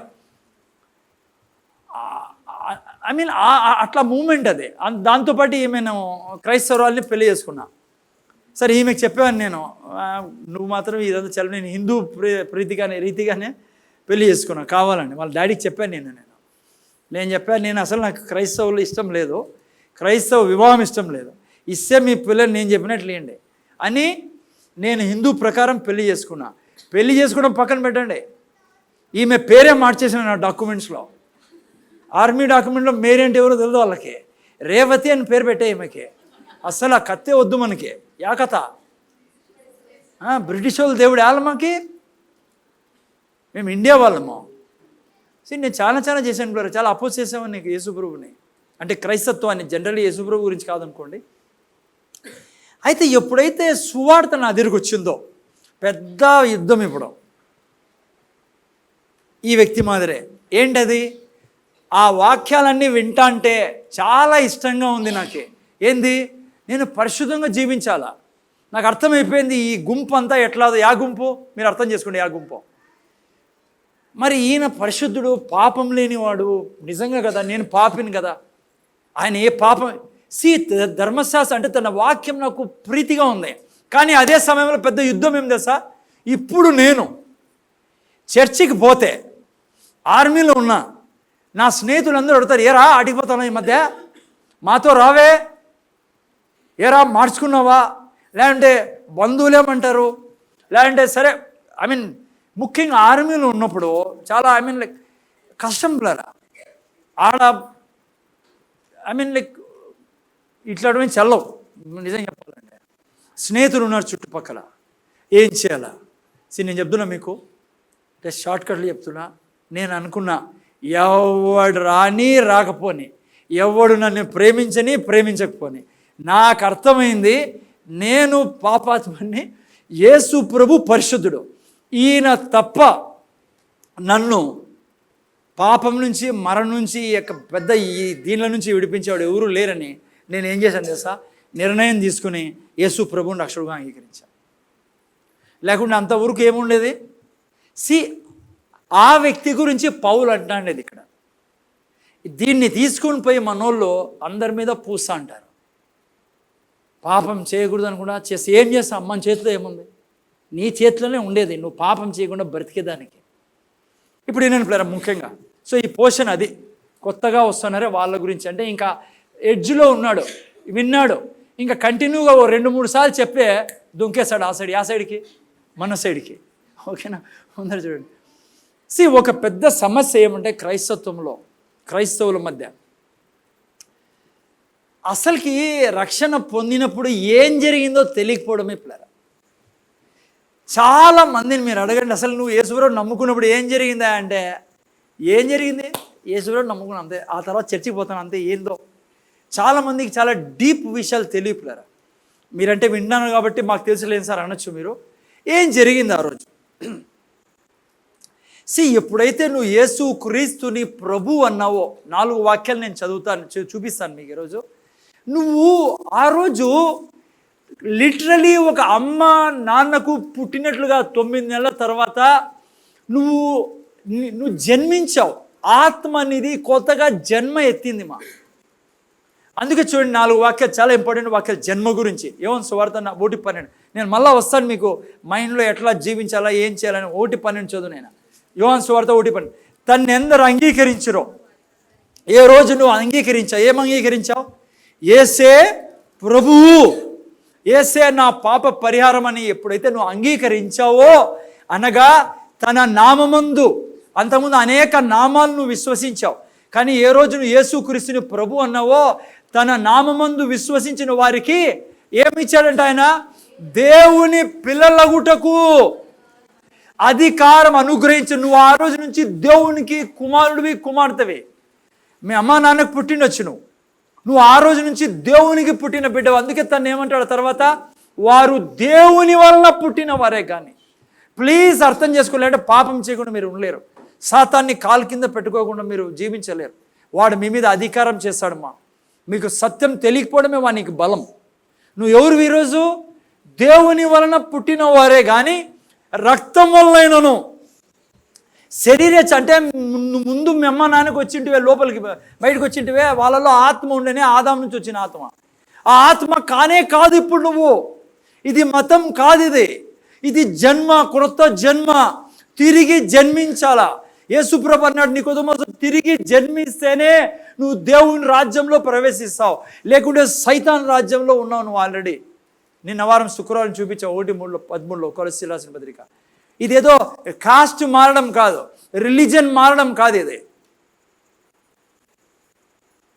అట్లా మూమెంట్ అది. దాంతోపాటు నేను క్రైస్తవురాల్ని పెళ్లి చేసుకున్నా. సరే ఈమెకు చెప్పాను నేను, నువ్వు మాత్రం ఇదంతా చల్ల, నేను హిందూ రీతిగానే పెళ్లి చేసుకున్నాను కావాలండి. వాళ్ళ డాడీకి చెప్పాను నేను చెప్పాను, నేను అసలు నాకు క్రైస్తవులు ఇష్టం లేదు, క్రైస్తవ వివాహం ఇష్టం లేదు, ఇస్తే మీ పిల్లలు నేను చెప్పినట్లు ఇవ్వండి అని నేను హిందూ ప్రకారం పెళ్లి చేసుకున్నా. పెళ్లి చేసుకోవడం పక్కన పెట్టండి, ఈమె పేరే మార్చేసిన నా డాక్యుమెంట్స్లో. ఆర్మీ డాక్యుమెంట్లో మేరేంటి ఎవరో తెలియదు వాళ్ళకి, రేవతి అని పేరు పెట్టే ఈమెకి. అస్సలు ఆ కత్తే వద్దు మనకి, యా కథ బ్రిటిష్ వాళ్ళు దేవుడు ఆలమాకి, మేము ఇండియా వాళ్ళము. సరే నేను చాలా చేశాను బ్రదర్, చాలా అపోజ్ చేసామని నీకు యేసుప్రభుని, అంటే క్రైస్తత్వాన్ని, జనరల్లీ యేసుప్రభు గురించి కాదనుకోండి. అయితే ఎప్పుడైతే సువార్త నా దగ్గరికి వచ్చిందో, పెద్ద యుద్ధం ఇప్పుడు ఈ వ్యక్తి మాదిరే. ఏంటది? ఆ వాక్యాలన్నీ వింటా అంటే చాలా ఇష్టంగా ఉంది నాకు. ఏంది? నేను పరిశుద్ధంగా జీవించాలా. నాకు అర్థమైపోయింది ఈ గుంపు అంతా ఎట్లాదో. యా గుంపు? మీరు అర్థం చేసుకోండి, యా గుంపు. మరి ఈయన పరిశుద్ధుడు, పాపం లేనివాడు, నిజంగా కదా, నేను పాపిని కదా, ఆయన ఏ పాపం. ధర్మశాస్త్రం అంటే తన వాక్యం నాకు ప్రీతిగా ఉంది. కానీ అదే సమయంలో పెద్ద యుద్ధం ఏం తెలుసా? ఇప్పుడు నేను చర్చికి పోతే, ఆర్మీలో ఉన్నా, నా స్నేహితులందరూ అడుగుతారు, ఏరా అడిగిపోతాను ఈ మధ్య, మాతో రావే, ఏరా మార్చుకున్నావా, లేదంటే బంధువులేమంటారు, లేదంటే సరే ముఖ్యంగా ఆర్మీలో ఉన్నప్పుడు చాలా లైక్ కష్టం పిల్లరా ఆడ లైక్ ఇట్లాంటివి చల్లవు. నిజం చెప్పాలంటే స్నేహితులు ఉన్నారు చుట్టుపక్కల, ఏం చేయాలా? నేను చెప్తున్నా మీకు, అంటే షార్ట్కట్లు చెప్తున్నా. నేను అనుకున్నా, ఎవడు రాని రాకపోని, ఎవడు నన్ను ప్రేమించకపోని, నాకు అర్థమైంది నేను పాపాత్మని, యేసు ప్రభు పరిశుద్ధుడు, ఈయన తప్ప నన్ను పాపం నుంచి, మరణం నుంచి, పెద్ద ఈ దీనిల నుంచి విడిపించేవాడు ఎవరు లేరని నేను ఏం చేశాను తెలుసా? నిర్ణయం తీసుకుని యేసు ప్రభువుని రక్షకుడుగా అంగీకరించాను. లేకుంటే అంతవరకు ఏముండేది? ఆ వ్యక్తి గురించి పౌలు అంటాండేది ఇక్కడ. దీన్ని తీసుకుని పోయి మనోళ్ళు అందరి మీద పూస్తా అంటారు. పాపం చేయకూడదు అనుకుండా చేసి ఏం చేస్తాం? మన చేతిలో ఏముంది? నీ చేతిలోనే ఉండేది, నువ్వు పాపం చేయకుండా బ్రతికేదానికి. ఇప్పుడు నేను ప్లేయర్ ముఖ్యంగా, సో ఈ పోషన్ అది కొత్తగా వస్తున్నారే వాళ్ళ గురించి. అంటే ఇంకా ఎడ్జ్లో ఉన్నాడు, విన్నాడు, ఇంకా కంటిన్యూగా 2-3 సార్లు చెప్పే దుంకేస్తాడు ఆ సైడ్, ఆ సైడ్కి, మన సైడ్కి. ఓకేనా? అందరు చూడండి. ఒక పెద్ద సమస్య ఏమంటే క్రైస్తవుల మధ్య అసలుకి రక్షణ పొందినప్పుడు ఏం జరిగిందో తెలియకపోవడమే ప్లేయర్. చాలా మందిని మీరు అడగండి, అసలు నువ్వు యేసుప్రభువుని నమ్ముకున్నప్పుడు ఏం జరిగిందా అంటే, ఏం జరిగింది? యేసుప్రభువుని నమ్ముకున్నా అంతే, ఆ తర్వాత చర్చికి పోతాను అంతే. ఏందో చాలామందికి చాలా డీప్ విషయాలు తెలియపులేరా. మీరంటే విన్నాను కాబట్టి మాకు తెలుసులేదు సార్ అనొచ్చు మీరు. ఏం జరిగింది ఆ రోజు? ఎప్పుడైతే నువ్వు యేసు క్రీస్తుని ప్రభు అన్నావో, 4 వాక్యాలు నేను చదువుతాను, చూపిస్తాను మీకు ఈరోజు. నువ్వు ఆ రోజు లిటరలీ ఒక అమ్మ నాన్నకు పుట్టినట్లుగా 9 నెలల తర్వాత నువ్వు జన్మించావు. ఆత్మ అనేది కొత్తగా జన్మ ఎత్తింది మా. అందుకే చూడండి 4 వాక్యాలు చాలా ఇంపార్టెంట్ వాక్యాలు జన్మ గురించి. యోహాను సువార్త 1:12. నేను మళ్ళీ వస్తాను మీకు మైండ్లో ఎట్లా జీవించాలా, ఏం చేయాలని. 1:12 చదువు. నేను యోహాను సువార్త 1:12. తన్ని ఎందరు అంగీకరించరో, ఏ రోజు నువ్వు అంగీకరించావు? ఏం అంగీకరించావు? యేసే ప్రభువు, యేసే నా పాప పరిహారం అని ఎప్పుడైతే నువ్వు అంగీకరించావో, అనగా తన నామమందు, అంతకుముందు అనేక నామాలు నువ్వు విశ్వసించావు, కానీ ఏ రోజు నువ్వు యేసుక్రీస్తుని ప్రభు అన్నావో, తన నామమందు విశ్వసించిన వారికి ఏమిచ్చాడంట ఆయన? దేవుని పిల్లలగుటకు అధికారం అనుగ్రహించి. నువ్వు ఆ రోజు నుంచి దేవునికి కుమారుడివి, కుమార్తెవి. మీ అమ్మా నాన్నకు పుట్టినొచ్చు నువ్వు ఆ రోజు నుంచి దేవునికి పుట్టిన బిడ్డవు. అందుకే తను ఏమంటాడు తర్వాత? వారు దేవుని వలన పుట్టిన వారే. కానీ ప్లీజ్ అర్థం చేసుకోలేదంటే పాపం చేయకుండా మీరు ఉండలేరు. సాతాన్ని కాలు కింద పెట్టుకోకుండా మీరు జీవించలేరు. వాడు మీ మీద అధికారం చేస్తాడమ్మా. మీకు సత్యం తెలియకపోవడమే వానికి బలం. నువ్వు ఎవరు ఈరోజు? దేవుని వలన పుట్టిన వారే కానీ రక్తం వలనైనను, శరీరచ అంటే ముందు మీ అమ్మ నాన్నకు వచ్చింటివే, లోపలికి బయటకు వచ్చింటివే, వాళ్ళలో ఆత్మ ఉండేనే, ఆదాం నుంచి వచ్చిన ఆత్మ. ఆ ఆత్మ కానే కాదు ఇప్పుడు నువ్వు. ఇది మతం కాదు, ఇది జన్మ, క్రొత్త జన్మ. తిరిగి జన్మించాలా. యేసుప్రభు అన్నాడు నికోదేమోసు, తిరిగి జన్మిస్తేనే నువ్వు దేవుని రాజ్యంలో ప్రవేశిస్తావు, లేకుంటే సైతాన్ రాజ్యంలో ఉన్నావు నువ్వు ఆల్రెడీ. నిన్న వారం శుక్రవారం చూపించా 1:13 కొలస్సీయులకు రాసిన పత్రిక. ఇదేదో కాస్ట్ మారడం కాదు, రిలీజన్ మారడం కాదు. ఇది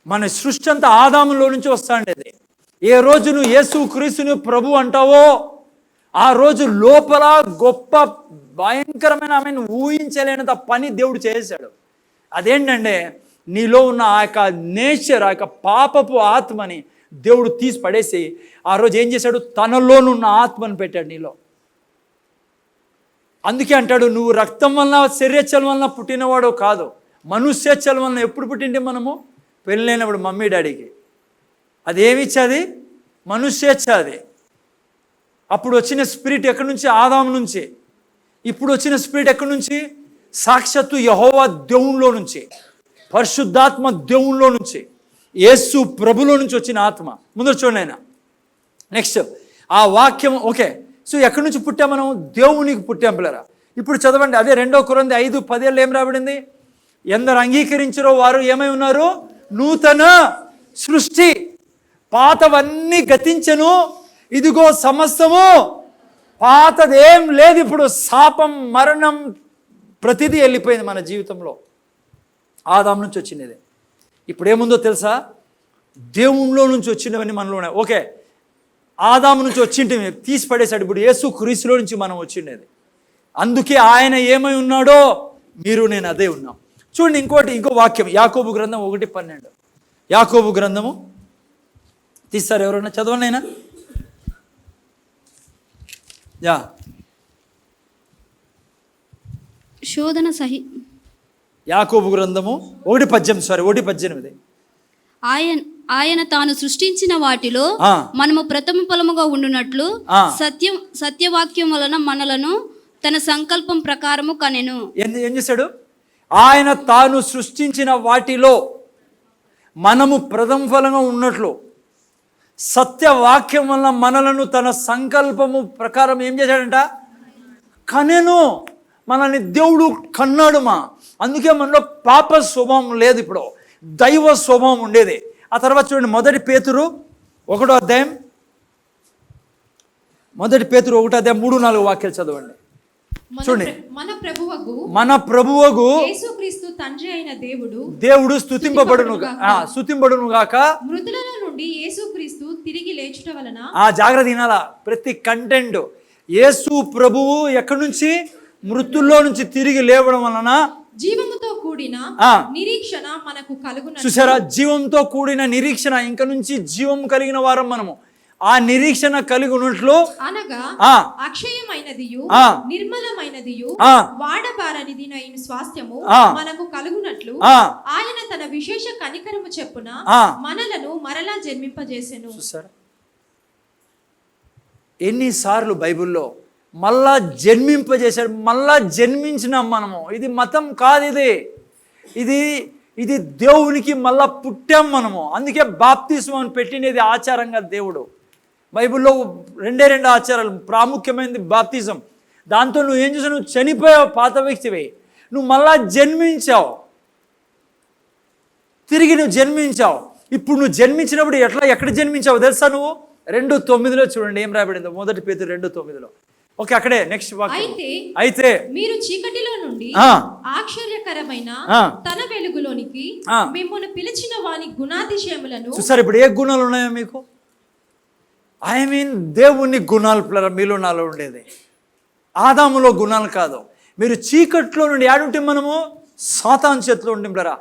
మన సృష్టి అంతా ఆదాములో నుంచి వస్తాండేది. ఏ రోజు నువ్వు యేసు క్రీస్తుని ప్రభు అంటావో ఆ రోజు లోపల గొప్ప భయంకరమైన ఊహించలేనంత పని దేవుడు చేశాడు. అదేంటంటే నీలో ఉన్న ఆ యొక్క నేచర్, ఆ యొక్క పాపపు ఆత్మని దేవుడు తీసి పడేసి ఆ రోజు ఏం చేశాడు, తనలోనున్న ఆత్మను పెట్టాడు నీలో. అందుకే అంటాడు, నువ్వు రక్తం వలన శరీరచలం వలన పుట్టినవాడు కాదు, మనుష్యచలం వలన. ఎప్పుడు పుట్టింటే మనము పెళ్ళైనప్పుడు మమ్మీ డాడీకి అదేమిచ్చాది, మనుష్యచ్చాది. అప్పుడు వచ్చిన స్పిరిట్ ఎక్కడి నుంచి, ఆదాము నుంచి. ఇప్పుడు వచ్చిన స్పిరిట్ ఎక్కడి నుంచి, సాక్షాత్తు యెహోవా దేవునిలో నుంచి, పరిశుద్ధాత్మ దేవునిలో నుంచి, యేసు ప్రభులో నుంచి వచ్చిన ఆత్మ. ముందు చూడండి ఆయన. నెక్స్ట్ ఆ వాక్యం. ఓకే, సో ఎక్కడి నుంచి పుట్టాం మనం, దేవునికి పుట్టాం పిల్లరా. ఇప్పుడు చదవండి అదే 2 కొరింథీ 5:10 ఏం రాబడింది, ఎందరు అంగీకరించారో వారు ఏమై ఉన్నారు, నూతన సృష్టి, పాతవన్నీ గతించెను, ఇదిగో సమస్తము పాతదేం లేదు. ఇప్పుడు శాపం, మరణం, ప్రతిదీ వెళ్ళిపోయింది మన జీవితంలో. ఆదాము నుంచి వచ్చినది. ఇప్పుడు ఏముందో తెలుసా, దేవునిలో నుంచి వచ్చినవన్నీ మనలో ఉన్నాయి. ఓకే, ఆదాము నుంచి వచ్చింటే తీసి పడేశాడు. ఇప్పుడు యేసు క్రీస్తులో నుంచి మనం వచ్చిండేది. అందుకే ఆయన ఏమై ఉన్నాడో మీరు నేను అదే ఉన్నాం. చూడండి ఇంకో వాక్యం, యాకోబు గ్రంథం 1:12. యాకోబు గ్రంథము తీస్తారు ఎవరైనా, చదవండి అయినా. యా, శోధన యాకోబు గ్రంథము 1:18. ఆయన తాను సృష్టించిన వాటిలో మనము ప్రథమ ఫలముగా ఉండునట్లు సత్యవాక్యం వలన మనలను తన సంకల్పం ప్రకారము కనెను. ఏం చేశాడు, ఆయన తాను సృష్టించిన వాటిలో మనము ప్రథమ ఫలంగా ఉన్నట్లు సత్యవాక్యం వలన మనలను తన సంకల్పము ప్రకారం ఏం చేశాడంట, కనెను. మనల్ని దేవుడు కన్నాడుమా. అందుకే మనలో పాప స్వభావం లేదు, ఇప్పుడు దైవ స్వభావం ఉండేది. ఆ తర్వాత చూడండి 1 పేతురు 1వ అధ్యాయం, 1 పేతురు 1వ అధ్యాయం 3-4 వాక్యాలు చదవండి. చూడండి, మన ప్రభువగు యేసుక్రీస్తు తండ్రి అయిన దేవుడు స్తుతింపబడును గాక. మృతులలో నుండి యేసుక్రీస్తు తిరిగి లేచుట వలన. జాగ్రత్త వినాలా, ప్రతి కంటెంట్. యేసు ప్రభువు ఎక్కడి నుంచి, మృతుల్లో నుంచి తిరిగి లేవడం వలన జీవముతో కూడిన నిరీక్షణ మనకు కలుగును. చూసారా, జీవంతో కూడిన నిరీక్షణ. ఇంక నుంచి జీవం కలిగిన వారం మనము. ఆ నిరీక్షణ కలిగి ఉన్నట్లు అనగా అక్షయమైనదియు నిర్మలమైనదియు వాడబారనిది అయిన స్వాస్థ్యము మనకు కలుగునట్లు ఆయన తన విశేష కనికరము చెప్పున మనలను మరలా జన్మింపజేసెను. చూసారా, ఎన్నిసార్లు బైబిల్లో మళ్ళా జన్మింపజేశాడు. మళ్ళా జన్మించినాం మనము. ఇది మతం కాదు, ఇది దేవునికి మళ్ళా పుట్టాం మనము. అందుకే బాప్తిస్మం అని పెట్టినది ఆచారంగా దేవుడు. బైబిల్లో 2 ఆచారాలు, ప్రాముఖ్యమైనది బాప్తిజం. దాంతో నువ్వు ఏం చేసావు, నువ్వు చనిపోయావు, పాత వ్యక్తివే, నువ్వు మళ్ళా జన్మించావు, తిరిగి నువ్వు జన్మించావు. ఇప్పుడు నువ్వు జన్మించినప్పుడు ఎక్కడ జన్మించావు తెలుసా, నువ్వు 2:9 చూడండి ఏం రాబడిందో. 1 పేతురు 2:9. ఓకే, అక్కడే నెక్స్ట్ వాక్యం. అయితే మీరు చీకటిలో నుండి ఆశ్చర్యకరమైన తన వెలుగులోనికి మిమ్మల్ని పిలిచిన వాని గుణాతిశయములను. చూసారు ఇప్పుడు ఏ గుణాలు ఉన్నాయో మీకు. దేవుని గుణాలు మీలో నాలో ఉండేది. ఆదాములో గుణాలు కాదు. మీరు చీకట్లో నుండి ఆడుంటే మనము సాతాను చేతిలో ఉండిరా.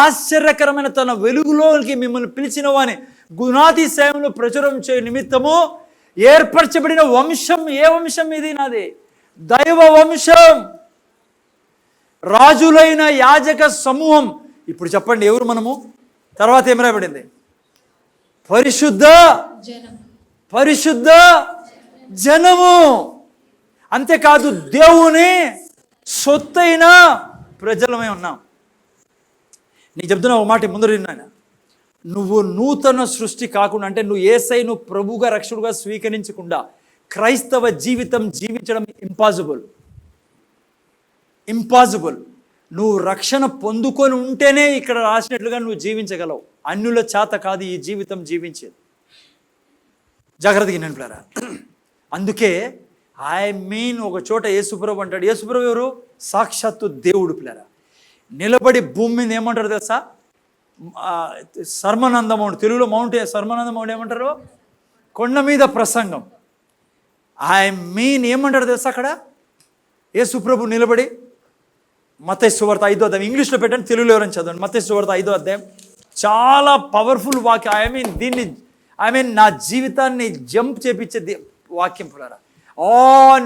ఆశ్చర్యకరమైన తన వెలుగులోకి మిమ్మల్ని పిలిచిన వాని గుణాతిశయములు ప్రచురం చేయ నిమిత్తము ఏర్పరచబడిన వంశం. ఏ వంశం ఇది? నాది దైవ వంశం, రాజులైన యాజక సమూహం. ఇప్పుడు చెప్పండి ఎవరు మనము? తర్వాత ఏం రాబడింది? పరిశుద్ధ జనము. అంతేకాదు దేవుని సొత్తైన ప్రజలమై ఉన్నాం. నీకు చెప్తున్నా ఒక మాట ముందు విన్నాను. నువ్వు నూతన సృష్టి కాకుండా, అంటే నువ్వు యేసయ్యను ప్రభువుగా రక్షకుడుగా స్వీకరించకుండా క్రైస్తవ జీవితం జీవించడం ఇంపాసిబుల్. నువ్వు రక్షణ పొందుకొని ఉంటేనే ఇక్కడ రాసినట్లుగా నువ్వు జీవించగలవు. అన్యుల చేత కాదు ఈ జీవితం జీవించేది. జాగ్రత్తగా వినండి. అందుకే ఒక చోట యేసుప్రభు అంటాడు. యేసుప్రభు ఎవరు? సాక్షాత్తు దేవుడు పిల్లరా. నిలబడి భూమి మీద ఏమంటారు తెలుసా? సర్వనంద మౌంట్, తెలుగులో సర్వనంద మౌంట్ ఏమంటారు? కొండ మీద ప్రసంగం. ఏమంటారు తెలుసా అక్కడ? యేసుప్రభు నిలబడి మత్తయి సువార్త 5వ అధ్యాయం, ఇంగ్లీష్లో పెట్టండి, తెలుగులో ఎవరైనా చదవండి. మత్తయి సువార్త 5వ అధ్యాయం చాలా పవర్ఫుల్ వాక్యం. దీన్ని నా జీవితాన్ని జంప్ చేపించే వాక్యం పులారా.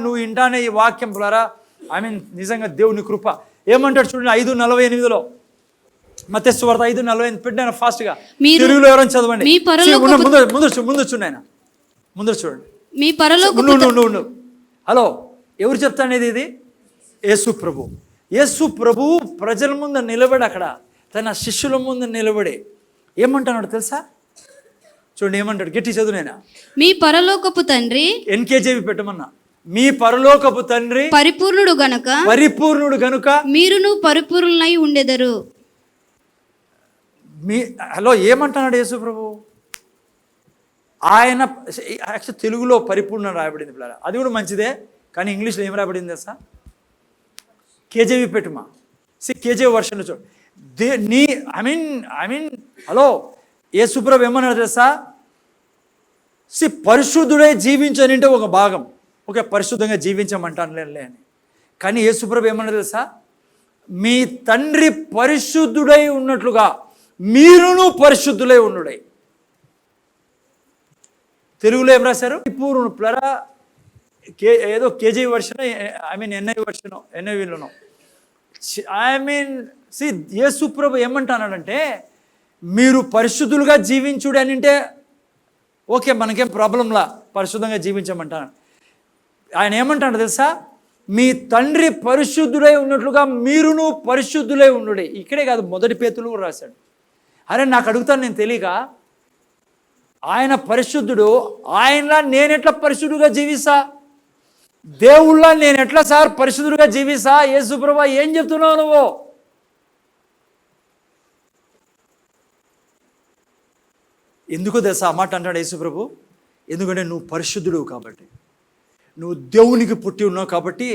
నువ్వు ఇంటానే ఈ వాక్యం పులారా. నిజంగా దేవుని కృప. ఏమంటాడు చూడండి 5:48 మత్తయి సువార్త 5:48 పెట్టాను ఫాస్ట్గా. తెలుగులో ఎవరైనా చదవండి. ముందు చూడండి. మీ పరలోక హలో, ఎవరు చెప్తానేది? ఇది యేసు ప్రభు ప్రజల ముందు నిలబడి, అక్కడ తన శిష్యుల ముందు నిలబడి ఏమంటున్నాడు తెలుసా? చూడండి ఏమంటాడు, గట్టి చదువునైనా. మీ పరలోకపు తండ్రి, ఎన్కేజేవి పెట్టమన్నా, మీ పరలోకపు తండ్రి పరిపూర్ణుడు గనుక మీరును పరిపూర్ణులై ఉండెదరు. హలో, ఏమంటున్నాడు యేసు ప్రభు? ఆయన యాక్చువల్ తెలుగులో పరిపూర్ణ రాయబడింది పిల్లలు, అది కూడా మంచిదే. కానీ ఇంగ్లీష్లో ఏం రాయబడింది తెలుసా? కేజేవి పెట్టుమా. కేజేవి వర్షన్లో చూడు. హలో, యేసు ప్రభు ఏమన్నాడు తెలుసా? పరిశుద్ధుడై జీవించనంటే ఒక భాగం, పరిశుద్ధంగా జీవించమంటానులే అని. కానీ యేసు ప్రభు ఏమన్నాడు తెలుసా? మీ తండ్రి పరిశుద్ధుడై ఉన్నట్లుగా మీరును పరిశుద్ధులై ఉండుడై. తెలుగులో ఏం రాశారు? పూర్ణ ప్లరా ఏదో కేజీ వర్షన్, ఎన్ఐ వర్షన్, ఎన్ఐవిలోనో. యేసు ప్రభు ఏమంటానంటే మీరు పరిశుద్ధులుగా జీవించుడు అని అంటే ఓకే, మనకేం ప్రాబ్లంలా, పరిశుద్ధంగా జీవించమంటాను. ఆయన ఏమంటాడు తెలుసా? మీ తండ్రి పరిశుద్ధుడై ఉన్నట్లుగా మీరును పరిశుద్ధులై ఉండుడే. ఇక్కడే కాదు, మొదటి పేతులు కూడా రాశాడు. నాకు అడుగుతాను, నేను తెలియక, ఆయన పరిశుద్ధుడు, ఆయనలా నేను ఎట్లా పరిశుద్ధుగా జీవిస్తా? దేవుళ్ళ నేను ఎట్లా సార్ పరిశుద్ధుడిగా జీవిస్తా? యేసుప్రభు ఏం చెప్తున్నావు నువ్వు? ఎందుకో తెలుసా ఆ మాట అంటాడు యేసుప్రభు? ఎందుకంటే నువ్వు పరిశుద్ధుడు కాబట్టి, నువ్వు దేవునికి పుట్టి ఉన్నావు కాబట్టి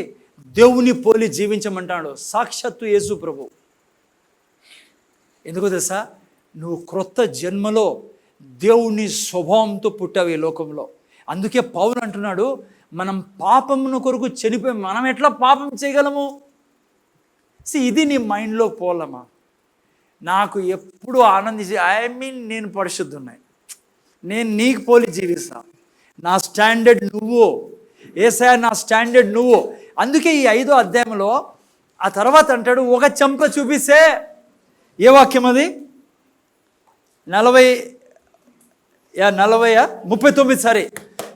దేవుని పోలి జీవించమంటాడు సాక్షాత్తు యేసుప్రభు. ఎందుకో తెలుసా? నువ్వు క్రొత్త జన్మలో దేవుని స్వభావంతో పుట్టావు ఈ లోకంలో. అందుకే పౌలు అంటున్నాడు, మనం పాపమును కొరకు చనిపోయి మనం ఎట్లా పాపం చేయగలము? ఇది నీ మైండ్లో పోలమా? నాకు ఎప్పుడు ఆనందించి నేను పరిశుద్ధున్నాయి, నేను నీకు పోలి జీవిస్తా, నా స్టాండర్డ్ నువ్వు ఏసయ్యా, నా స్టాండర్డ్ నువ్వు. అందుకే ఈ 5వ అధ్యాయంలో ఆ తర్వాత అంటాడు, ఒక చెంప చూపిస్తే, ఏ వాక్యం అది?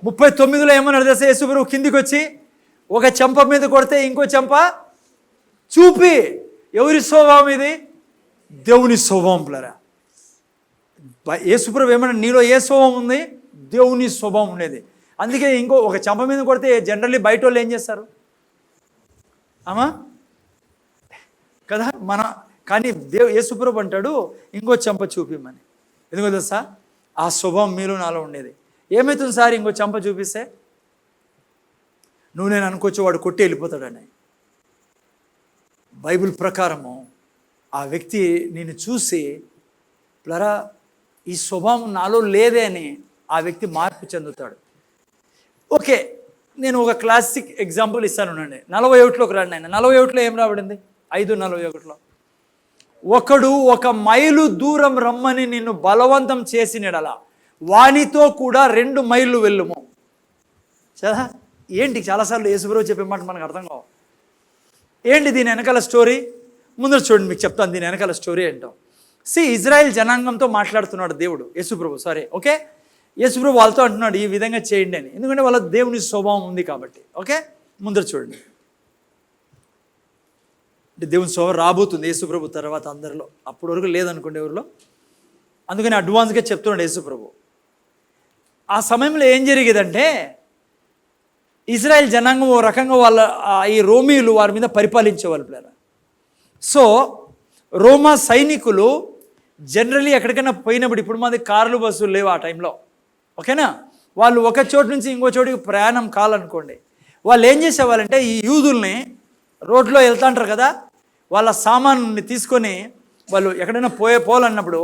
39 ఏమన్నాడు తెలుసా? యేసుప్రభు కిందికి వచ్చి ఒక చెంప మీద కొడితే ఇంకో చెంప చూపి. ఎవరి స్వభావం ఇది? దేవుని స్వభావం పిల్లరా. యేసుప్రభు ఏమన్నా, నీలో ఏ స్వభావం ఉంది? దేవుని స్వభావం ఉండేది. అందుకే ఒక చెంప మీద కొడితే జనరల్లీ బయట వాళ్ళు ఏం చేస్తారు కదా కానీ యేసుప్రభు అంటాడు ఇంకో చెంప చూపిమని. ఎందుకో తెలుసా? ఆ స్వభావం మీలో నాలో ఉండేది. ఏమవుతుంది సార్ ఇంకో చెంప చూపిస్తే? నువ్వు నేను అనుకోవచ్చు వాడు కొట్టి వెళ్ళిపోతాడని. బైబిల్ ప్రకారము ఆ వ్యక్తి నేను చూసి ప్లరా ఈ స్వభావం నాలో లేదే అని ఆ వ్యక్తి మార్పు చెందుతాడు. ఓకే, నేను ఒక క్లాసిక్ ఎగ్జాంపుల్ ఇస్తాను. 41లోకి రండి. 41లో ఏం రాబడింది? 5:41. ఒకడు 1 మైలు దూరం రమ్మని నిన్ను బలవంతం చేసినడలా వానితో కూడా 2 మైళ్ళు వెళ్ళుము. చదా ఏంటి? చాలాసార్లు యేసుప్రభు చెప్పే మాట మనకు అర్థం కావు. ఏంటి దీని వెనకాల స్టోరీ? ముందర చూడండి, మీకు చెప్తాను దీని వెనకాల స్టోరీ ఏంటో. ఇజ్రాయెల్ జనాంగంతో మాట్లాడుతున్నాడు దేవుడు, యేసుప్రభు. ఓకే, యేసుప్రభు వాళ్ళతో అంటున్నాడు ఈ విధంగా చేయండి అని. ఎందుకంటే వాళ్ళ దేవుని స్వభావం ఉంది కాబట్టి. ఓకే, ముందర చూడండి. అంటే దేవుని స్వభావం రాబోతుంది యేసుప్రభు తర్వాత అందరిలో. అప్పటి వరకు లేదనుకోండి ఎవరిలో. అందుకని అడ్వాన్స్గా చెప్తున్నాడు యేసుప్రభు. ఆ సమయంలో ఏం జరిగేదంటే ఇజ్రాయెల్ జనాంగం ఓ రకంగా వాళ్ళ ఈ రోమీయులు వారి మీద పరిపాలించేవాళ్ళు పిల్లరా. సో రోమా సైనికులు జనరలీ ఎక్కడికైనా పోయినప్పుడు, ఇప్పుడు మాది కార్లు బస్సులు లేవు ఆ టైంలో, ఓకేనా, వాళ్ళు ఒక చోటు నుంచి ఇంకో చోటికి ప్రయాణం కావాలనుకోండి, వాళ్ళు ఏం చేసేవాళ్ళంటే ఈ యూదుల్ని రోడ్లో వెళ్తా ఉంటారు కదా, వాళ్ళ సామాన్ని తీసుకొని వాళ్ళు ఎక్కడైనా పోవాలన్నప్పుడు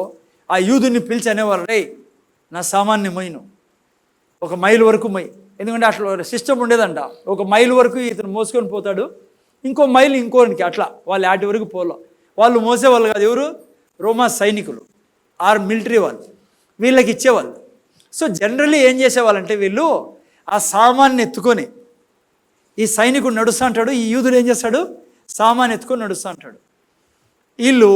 ఆ యూదుని పిలిచి అనేవాళ్ళు, రే నా సామాన్ని మొయ్యను, 1 మైలు వరకు మొయ్యి. ఎందుకంటే అట్లా సిస్టమ్ ఉండేదంట, 1 మైలు వరకు ఇతను మోసుకొని పోతాడు, ఇంకో మైలు ఇంకోనికి, అట్లా వాళ్ళు ఆటి వరకు పోలో. వాళ్ళు మోసేవాళ్ళు కాదు, ఎవరు? రోమా సైనికులు ఆర్ మిలిటరీ వాళ్ళు, వీళ్ళకి ఇచ్చేవాళ్ళు. సో జనరల్లీ ఏం చేసేవాళ్ళంటే వీళ్ళు ఆ సామాన్ని ఎత్తుకొని, ఈ సైనికుడు నడుస్తూ ఉంటాడు, ఈ యూదుడు ఏం చేస్తాడు, సామాన్ ఎత్తుకొని నడుస్తూ ఉంటాడు. వీళ్ళు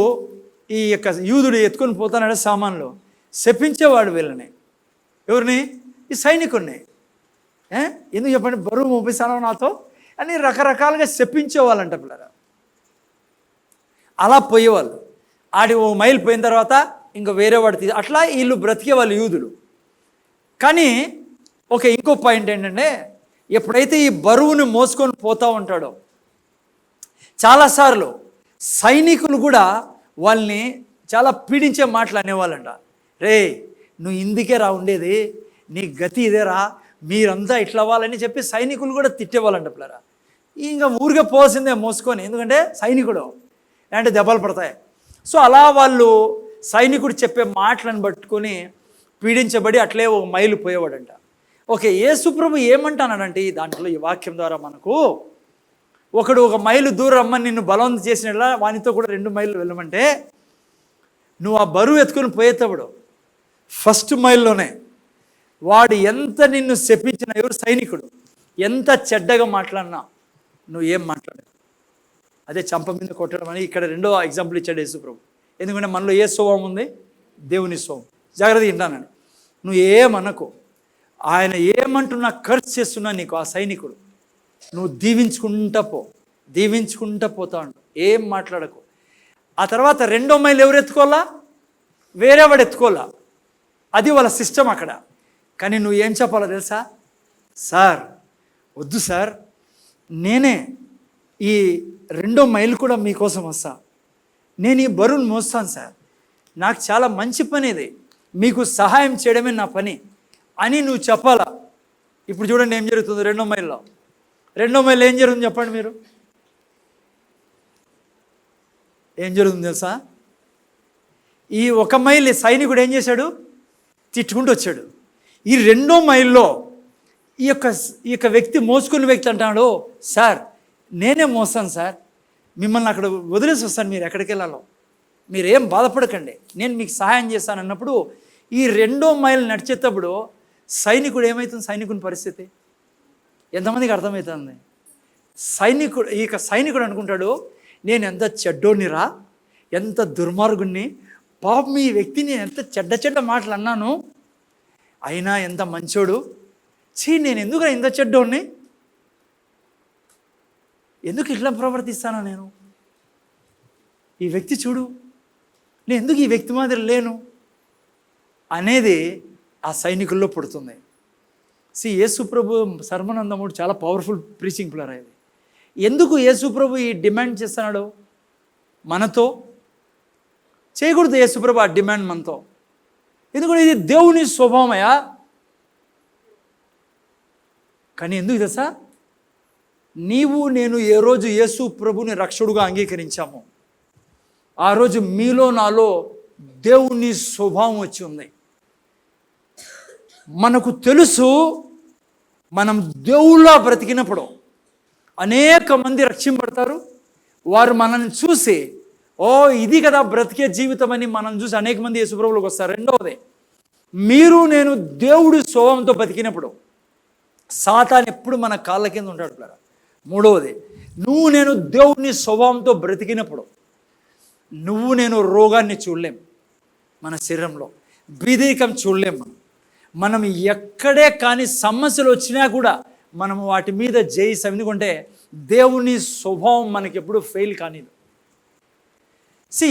ఈ యొక్క యూదుడు ఎత్తుకొని పోతున్నాడు సామాన్లు, శపించేవాడు వీళ్ళని. ఎవరిని? ఈ సైనికుడిని. ఎందుకు చెప్పండి, బరువు మోపిస్తాను నాతో అని రకరకాలుగా శపించేవాళ్ళంట పిల్లరా. అలా పోయేవాళ్ళు. 1 మైలు పోయిన తర్వాత ఇంకా వేరే వాడు అట్లా వీళ్ళు బ్రతికేవాళ్ళు యూదులు. కానీ ఇంకో పాయింట్ ఏంటంటే, ఎప్పుడైతే ఈ బరువుని మోసుకొని పోతూ ఉంటాడో చాలాసార్లు సైనికులు కూడా వాళ్ళని చాలా పీడించే మాటలు అనేవాళ్ళంట. రే నువ్వు ఇందుకే రా ఉండేది, నీ గతి ఇదేరా, మీరంతా ఇట్లా అవ్వాలని చెప్పి సైనికులు కూడా తిట్టేవాళ్ళంట పిల్లరా. ఇంకా ఊరికే పోవాల్సిందే మోసుకొని, ఎందుకంటే సైనికుడు అంటే దెబ్బలు పడతాయి. సో అలా వాళ్ళు సైనికుడు చెప్పే మాటలను పట్టుకొని పీడించబడి అట్లే 1 మైలు పోయేవాడంట. యేసు ప్రభు ఏమంటానంటే దాంట్లో ఈ వాక్యం ద్వారా మనకు, ఒకడు 1 మైలు దూరం రమ్మని నిన్ను బలవంతం చేసినట్లా వానితో కూడా 2 మైళ్ళు వెళ్ళమంటే, నువ్వు ఆ బరువు ఎత్తుకొని పోయేటప్పుడు 1st మైల్లోనే వాడు ఎంత నిన్ను శపించిన, ఎవరు? సైనికుడు ఎంత చెడ్డగా మాట్లాడినా నువ్వు ఏం మాట్లాడవు. అదే చంప మీద కొట్టడం అని ఇక్కడ 2వ ఎగ్జాంపుల్ ఇచ్చాడు యేసు ప్రభు. ఎందుకంటే మనలో ఏ స్వభావం ఉంది? దేవుని స్వభావం. జాగ్రత్తగా వింటానండి, నువ్వు ఏమనకు, ఆయన ఏమంటున్నా ఖర్చు చేస్తున్నా నీకు ఆ సైనికుడు, నువ్వు దీవించుకుంటా పోతా ఉండు, ఏం మాట్లాడకు. ఆ తర్వాత 2వ మైలు ఎవరు ఎత్తుకోవాలా? వేరే వాడు ఎత్తుకోవాలా, అది వాళ్ళ సిస్టమ్ అక్కడ. కానీ నువ్వు ఏం చెప్పాలో తెలుసా? సార్ వద్దు సార్, నేనే ఈ 2వ మైలు కూడా మీకోసం వస్తా, నేను ఈ బరువును మోస్తాను సార్, నాకు చాలా మంచి పని ఇది, మీకు సహాయం చేయడమే నా పని అని నువ్వు చెప్పాలా. ఇప్పుడు చూడండి ఏం జరుగుతుంది 2వ మైల్లో. 2వ మైల్లో ఏం జరుగుతుంది చెప్పండి మీరు? ఏం జరుగుతుంది తెలుసా? ఈ 1 మైల్ సైనికుడు ఏం చేశాడు? తిట్టుకుంటూ వచ్చాడు. ఈ 2వ మైల్లో ఈ యొక్క వ్యక్తి, మోసుకున్న వ్యక్తి అంటాడు, సార్ నేనే మోస్తాను సార్, మిమ్మల్ని అక్కడ వదిలేసి వస్తాను, మీరు ఎక్కడికి వెళ్ళాలో మీరేం బాధపడకండి, నేను మీకు సహాయం చేస్తాను అన్నప్పుడు ఈ 2వ మైల్ నడిచేటప్పుడు సైనికుడు ఏమవుతుంది? సైనికుని పరిస్థితి ఎంతమందికి అర్థమవుతుంది? సైనికుడు అనుకుంటాడు, నేను ఎంత చెడ్డోనిరా, ఎంత దుర్మార్గుణ్ణి, పాపం ఈ వ్యక్తిని ఎంత చెడ్డ మాటలు అన్నాను, అయినా ఎంత మంచోడు, నేను ఎందుకు ఇంత చెడ్డోడిని, ఎందుకు ఇట్లా ప్రవర్తిస్తానా నేను, ఈ వ్యక్తి చూడు, నేను ఎందుకు ఈ వ్యక్తి మాదిరి లేను అనేది ఆ సైనికుల్లో పుడుతుంది. యేసు ప్రభు సర్వనందముడు చాలా పవర్ఫుల్ ప్రీచింగ్ ప్లేయర్ ఇది. ఎందుకు యేసు ప్రభు ఈ డిమాండ్ చేస్తున్నాడు? మనతో చేయకూడదు యేసు ప్రభు ఆ డిమాండ్ మనతో, ఎందుకంటే ఇది దేవుని స్వభావమయా. కానీ ఎందుకు తెలుసా? నీవు నేను ఏ రోజు యేసు ప్రభుని రక్షకుడుగా అంగీకరించామో ఆ రోజు మీలో నాలో దేవుని స్వభావం వచ్చి ఉంది. మనకు తెలుసు, మనం దేవుళ్ళ బ్రతికినప్పుడు అనేక మంది రక్షింపడతారు. వారు మనల్ని చూసి, ఇది కదా బ్రతికే జీవితం అని మనం చూసి అనేక మంది యేసు ప్రభువులోకి వస్తారు. 2వది, మీరు నేను దేవుడి స్వభావంతో బతికినప్పుడు సాతాను ఎప్పుడు మన కాళ్ళ కింద ఉంటాడు. 3వది, నువ్వు నేను దేవుని స్వభావంతో బ్రతికినప్పుడు నువ్వు నేను రోగాన్ని చూడలేం, మన శరీరంలో బీదరికం చూడలేం. మనం ఎక్కడే కానీ సమస్యలు వచ్చినా కూడా మనం వాటి మీద జయిస్తాం, ఎందుకంటే దేవుని స్వభావం మనకి ఎప్పుడు ఫెయిల్ కానిది.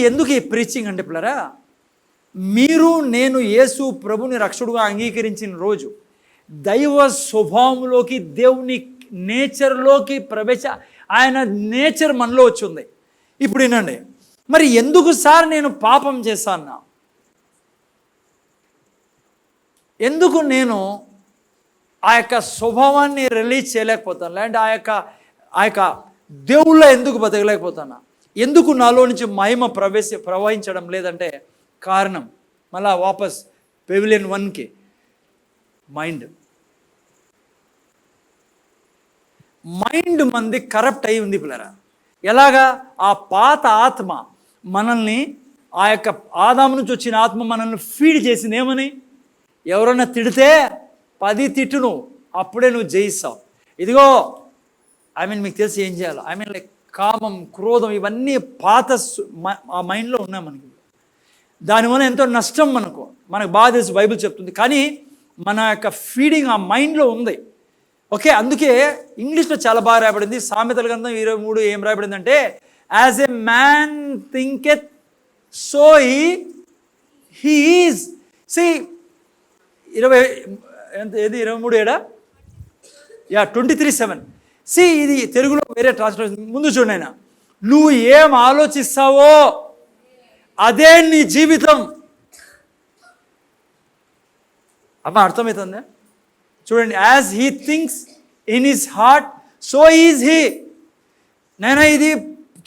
ఎందుకు ఈ ప్రీచింగ్ అంటే పిల్లరా, మీరు నేను యేసు ప్రభుని రక్షకుడుగా అంగీకరించిన రోజు దైవ స్వభావంలోకి నేచర్లోకి ఆయన నేచర్ మనలో వచ్చి ఉంది. ఇప్పుడు వినండి, మరి ఎందుకు సార్ నేను పాపం చేశాను? ఎందుకు నేను ఆ యొక్క స్వభావాన్ని రిలీజ్ చేయలేకపోతాను, లేదంటే ఆ యొక్క దేవుళ్ళ ఎందుకు బతకలేకపోతాను? ఎందుకు నాలో నుంచి మహిమ ప్రవహించడం లేదంటే కారణం మళ్ళా వాపస్ పెవిలియన్ 1కి మైండ్ మంది కరప్ట్ అయి ఉంది పిల్లరా. ఎలాగా? ఆ పాత ఆత్మ మనల్ని, ఆ యొక్క ఆదాము నుంచి వచ్చిన ఆత్మ మనల్ని ఫీడ్ చేసింది. ఏమని? ఎవరన్నా తిడితే 10 తిట్టు, నువ్వు అప్పుడే నువ్వు జయిస్తావు. ఇదిగో మీకు తెలిసి ఏం చేయాలి? లైక్ కామం, క్రోధం, ఇవన్నీ పాత ఆ మైండ్లో ఉన్నాయి మనకి. దానివల్ల ఎంతో నష్టం మనకు బాగా తెలుసు, బైబిల్ చెప్తుంది. కానీ మన యొక్క ఫీడింగ్ ఆ మైండ్లో ఉంది. ఓకే, అందుకే ఇంగ్లీష్లో చాలా బాగా రాయబడింది. సామెతల గ్రంథం 23 ఏం రాయబడిందంటే, as a man thinketh so he is. See 23:7 23:7. See ఇది తెలుగులో వేరే ట్రాన్స్లేషన్. ముందు చూడండి, నువ్వు ఏం ఆలోచిస్తావో అదే నీ జీవితం. అర్థమవుతుందా? చూడండి, as he thinks in his heart so is he. నేను ఇది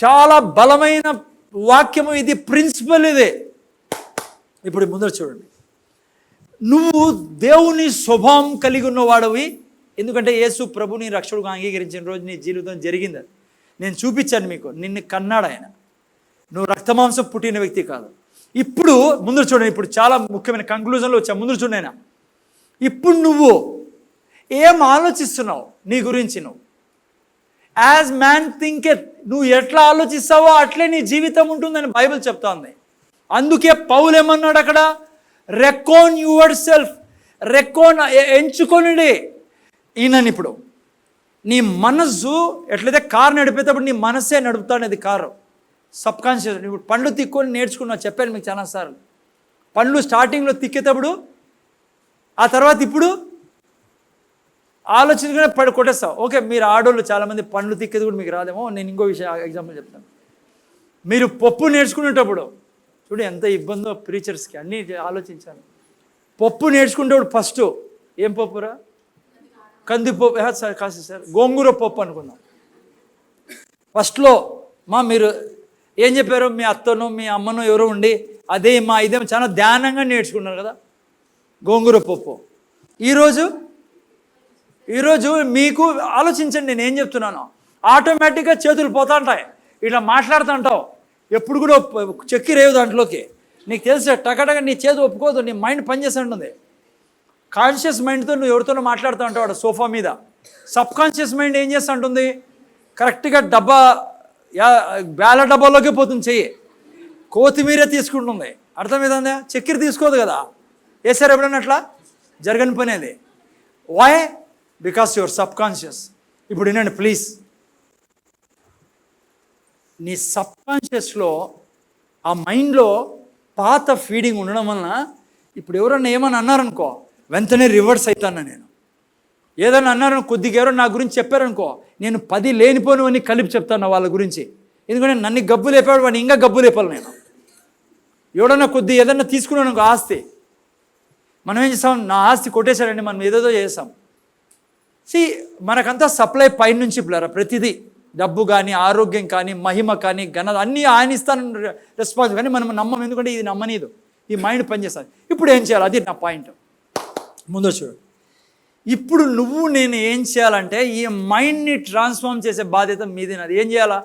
చాలా బలమైన వాక్యము, ఇది ప్రిన్సిపల్. ఇదే ఇప్పుడు ముందర చూడండి, నువ్వు దేవుని స్వభావం కలిగి ఉన్నవాడవి. ఎందుకంటే యేసు ప్రభుని రక్షకుడుగా అంగీకరించిన రోజు నీ జీవితం జరిగింది. అది నేను చూపించాను మీకు. నిన్ను కన్నాడు ఆయన. నువ్వు రక్తమాంసం పుట్టిన వ్యక్తి కాదు. ఇప్పుడు ముందు చూడండి, ఇప్పుడు చాలా ముఖ్యమైన కంక్లూజన్లో వచ్చా. ముందు చూడైనా, ఇప్పుడు నువ్వు ఏం ఆలోచిస్తున్నావు నీ గురించి? నువ్వు యాజ్ మ్యాన్ థింకెత్, నువ్వు ఎట్లా ఆలోచిస్తావో అట్లే నీ జీవితం ఉంటుందని బైబిల్ చెప్తా ఉంది. అందుకే పౌలు ఏమన్నాడు అక్కడ? Reckon yourself. ఎంచుకొనిడే. ఈయనని ఇప్పుడు నీ మనస్సు ఎట్లయితే కారు నడిపేటప్పుడు నీ మనస్సే నడుపుతానేది కారు. సబ్కాన్షియస్. ఇప్పుడు పండ్లు తిక్కొని నేర్చుకున్నా, చెప్పాను మీకు చాలాసార్లు. పండ్లు స్టార్టింగ్లో తిక్కేటప్పుడు, ఆ తర్వాత ఇప్పుడు ఆలోచించుకునే కొట్టేస్తావు. ఓకే, మీరు ఆడోళ్ళు చాలామంది పండ్లు తిక్కేది కూడా మీకు రాదేమో. నేను ఇంకో విషయం ఎగ్జాంపుల్ చెప్తాను. మీరు పప్పు నేర్చుకునేటప్పుడు చూడు ఎంత ఇబ్బందో ప్రీచర్స్కి. అన్నీ ఆలోచించాను. పప్పు నేర్చుకునేటప్పుడు ఫస్ట్ ఏం పప్పురా? కందిపప్పు సార్, కాదు సార్, గోంగూర పప్పు అనుకున్నాం. ఫస్ట్లో మీరు ఏం చెప్పారు? మీ అత్తనో మీ అమ్మనో ఎవరో ఉండి ఇదేమో చాలా ధ్యానంగా నేర్చుకున్నారు కదా గోంగూర పప్పు. ఈరోజు మీకు ఆలోచించండి, నేను ఏం చెప్తున్నాను. ఆటోమేటిక్గా చేతులు పోతా ఉంటాయి, ఇట్లా మాట్లాడుతుంటావు. ఎప్పుడు కూడా చెక్కి రేవు దాంట్లోకి. నీకు తెలుసా, టకటక నీ చేతి ఒప్పుకోదు, నీ మైండ్ పనిచేస్తూ ఉంటుంది. కాన్షియస్ మైండ్తో నువ్వు ఎవరితోనో మాట్లాడుతూ ఉంటావు సోఫా మీద. సబ్ కాన్షియస్ మైండ్ ఏం చేస్తూ ఉంటుంది? కరెక్ట్గా బేల డబ్బాలోకి పోతుంది చెయ్యి. కొత్తిమీర తీసుకుంటుంది. అర్థమవుతుందా? చక్కెర తీసుకోదు కదా. వేసారు ఎప్పుడన్నా అట్లా? జరగని పని అది. Why? Because your subconscious. ఇప్పుడు వినండి ప్లీజ్. నీ సబ్ కాన్షియస్లో ఆ మైండ్లో పాత ఫీడింగ్ ఉండడం వలన ఇప్పుడు ఎవరన్నా ఏమన్నా అన్నారనుకో, వెంటనే రివర్స్ అవుతాను నేను. ఏదన్నా అన్నారని కొద్దిగా ఎవరో నా గురించి చెప్పారనుకో, నేను 10 లేనిపోనివన్నీ కలిపి చెప్తాను వాళ్ళ గురించి. ఎందుకంటే నన్ను గబ్బు లేపాడు, వాడిని ఇంకా గబ్బు లేపాలి నేను. ఎవడన్నా ఏదన్నా తీసుకున్నాను అనుకో ఆస్తి, మనం ఏం చేస్తాం? నా ఆస్తి కొట్టేశాడండి, మనం ఏదేదో చేస్తాం. మనకంతా సప్లై పైన నుంచి పిల్లరా. ప్రతిదీ, డబ్బు కానీ, ఆరోగ్యం కానీ, మహిమ కానీ, ఘనత అన్నీ ఆయన ఇస్తాను రెస్పాన్స్. కానీ మనం నమ్మం, ఎందుకంటే ఇది నమ్మనీదు. ఈ మైండ్ పనిచేస్తుంది. ఇప్పుడు ఏం చేయాలి? అది నా పాయింట్. ముందు చూడు, ఇప్పుడు నువ్వు నేను ఏం చేయాలంటే ఈ మైండ్ని ట్రాన్స్ఫార్మ్ చేసే బాధ్యత మీది, నాది. ఏం చేయాలా?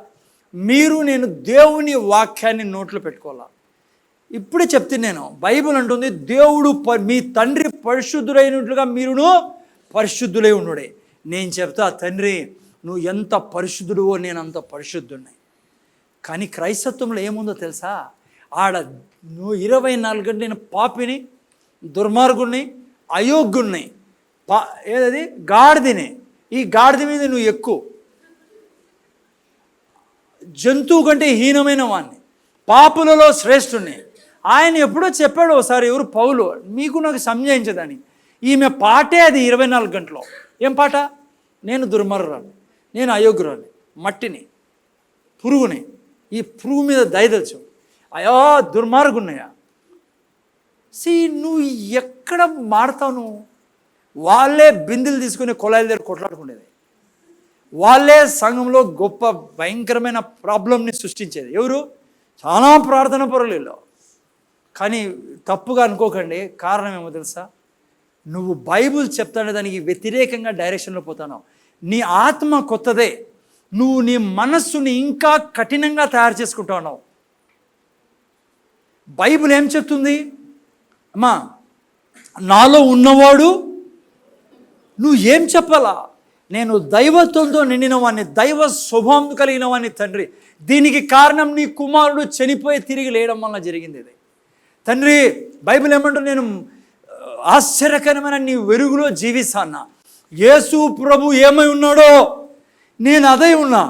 నేను దేవుని వాక్యాన్ని నోట్లో పెట్టుకోవాలా. ఇప్పుడే చెప్తాను నేను. బైబిల్ అంటుంది, దేవుడు మీ తండ్రి పరిశుద్ధులైనట్లుగా మీరును పరిశుద్ధులై ఉండుడే. నేను చెప్తా, తండ్రి నువ్వు ఎంత పరిశుద్ధుడువో నేను అంత పరిశుద్ధున్నాయి. కానీ క్రైస్తత్వంలో ఏముందో తెలుసా? నువ్వు 24 గంటలు నేను పాపిని, దుర్మార్గుణ్ణి, అయోగ్యుణ్ణి, ఏదది గాడిదని. ఈ గాడిద మీద నువ్వు ఎక్కువ, జంతువు కంటే హీనమైన వాడిని, పాపులలో శ్రేష్ఠుణ్ణి. ఆయన ఎప్పుడో చెప్పాడు ఒకసారి, ఎవరు? పౌలు. మీకు నాకు సంజయించదని. ఈమె పాటే అది 24 గంటలు. ఏం పాట? నేను దుర్మార్గురాలు, నేను అయోగ్యురాలు, మట్టిని, పురుగుని, ఈ పురుగు మీద దయదచ్చు, అయో దుర్మార్గున్నాయా. నువ్వు ఎక్కడ మాడతావు? నువ్వు వాళ్ళే బిందెలు తీసుకుని కొలాయిల దగ్గర కొట్లాడుకునేది, వాళ్ళే సంఘంలో గొప్ప భయంకరమైన ప్రాబ్లంని సృష్టించేది. ఎవరు? చాలా ప్రార్థన పరులలో. కానీ తప్పుగా అనుకోకండి, కారణం ఏమో తెలుసా? నువ్వు బైబుల్ చెప్తానే దానికి వ్యతిరేకంగా డైరెక్షన్లో పోతావు. నీ ఆత్మ కొత్తదే, నువ్వు నీ మనస్సుని ఇంకా కఠినంగా తయారు చేసుకుంటా ఉన్నావు. బైబుల్ ఏం చెప్తుంది? అమ్మా, నాలో ఉన్నవాడు, నువ్వు ఏం చెప్పాలా? నేను దైవత్వంతో నిండిన వాడిని, దైవ స్వభావం కలిగిన వాడిని తండ్రి. దీనికి కారణం నీ కుమారుడు చనిపోయి తిరిగి లేయడం వల్ల జరిగింది ఇది తండ్రి. బైబిల్ ఏమంటారు? నేను ఆశ్చర్యకరమైన నీ వెలుగులో జీవిస్తాను. యేసు ప్రభు ఏమై ఉన్నాడో నేను అదే ఉన్నా.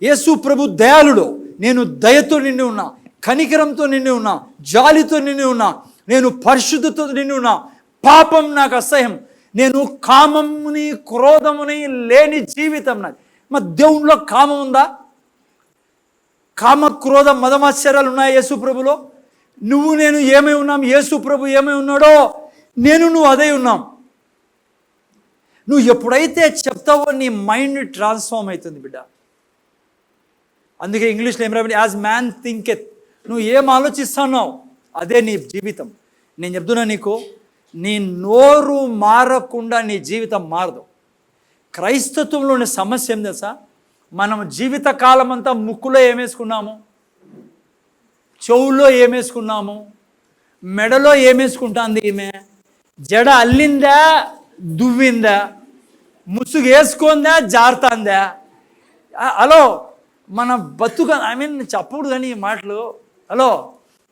యేసు ప్రభు దయాళుడు, నేను దయతో నిండి ఉన్నా, కనికరంతో నిండి ఉన్నా, జాలితో నిండి ఉన్నా, నేను పరిశుద్ధతో నిండి ఉన్నా. పాపం నాకు అసహ్యం, నేను కామముని క్రోధముని లేని జీవితం నాది. మా దేవునిలో కామం ఉందా? కామ క్రోధ మదమాశ్చర్యాలు ఉన్నాయి యేసు ప్రభులో. నువ్వు నేను ఏమై ఉన్నాం? యేసు ప్రభు ఏమై ఉన్నాడో నేను నువ్వు అదే ఉన్నాం. నువ్వు ఎప్పుడైతే చెప్తావో నీ మైండ్ ట్రాన్స్ఫార్మ్ అవుతుంది బిడ్డ. అందుకే ఇంగ్లీష్లో ఏం రాబడి, యాజ్ మ్యాన్ థింకెత్. నువ్వు ఏం ఆలోచిస్తున్నావు అదే నీ జీవితం. నేను చెప్తున్నా నీకు, నీ నోరు మారకుండా నీ జీవితం మారదు. క్రైస్తత్వంలోని సమస్య ఏం తెలుసా? మనం జీవితకాలం అంతా ముక్కులో ఏమేసుకున్నాము, చెవుల్లో ఏమేసుకున్నాము, మెడలో ఏమేసుకుంటుంది ఈమె, జడ అల్లిందా దువ్విందా, ముసుగు వేసుకుందా జారుతుందా. హలో, మన బతుక చెప్పకూడదు కానీ ఈ మాటలు. హలో,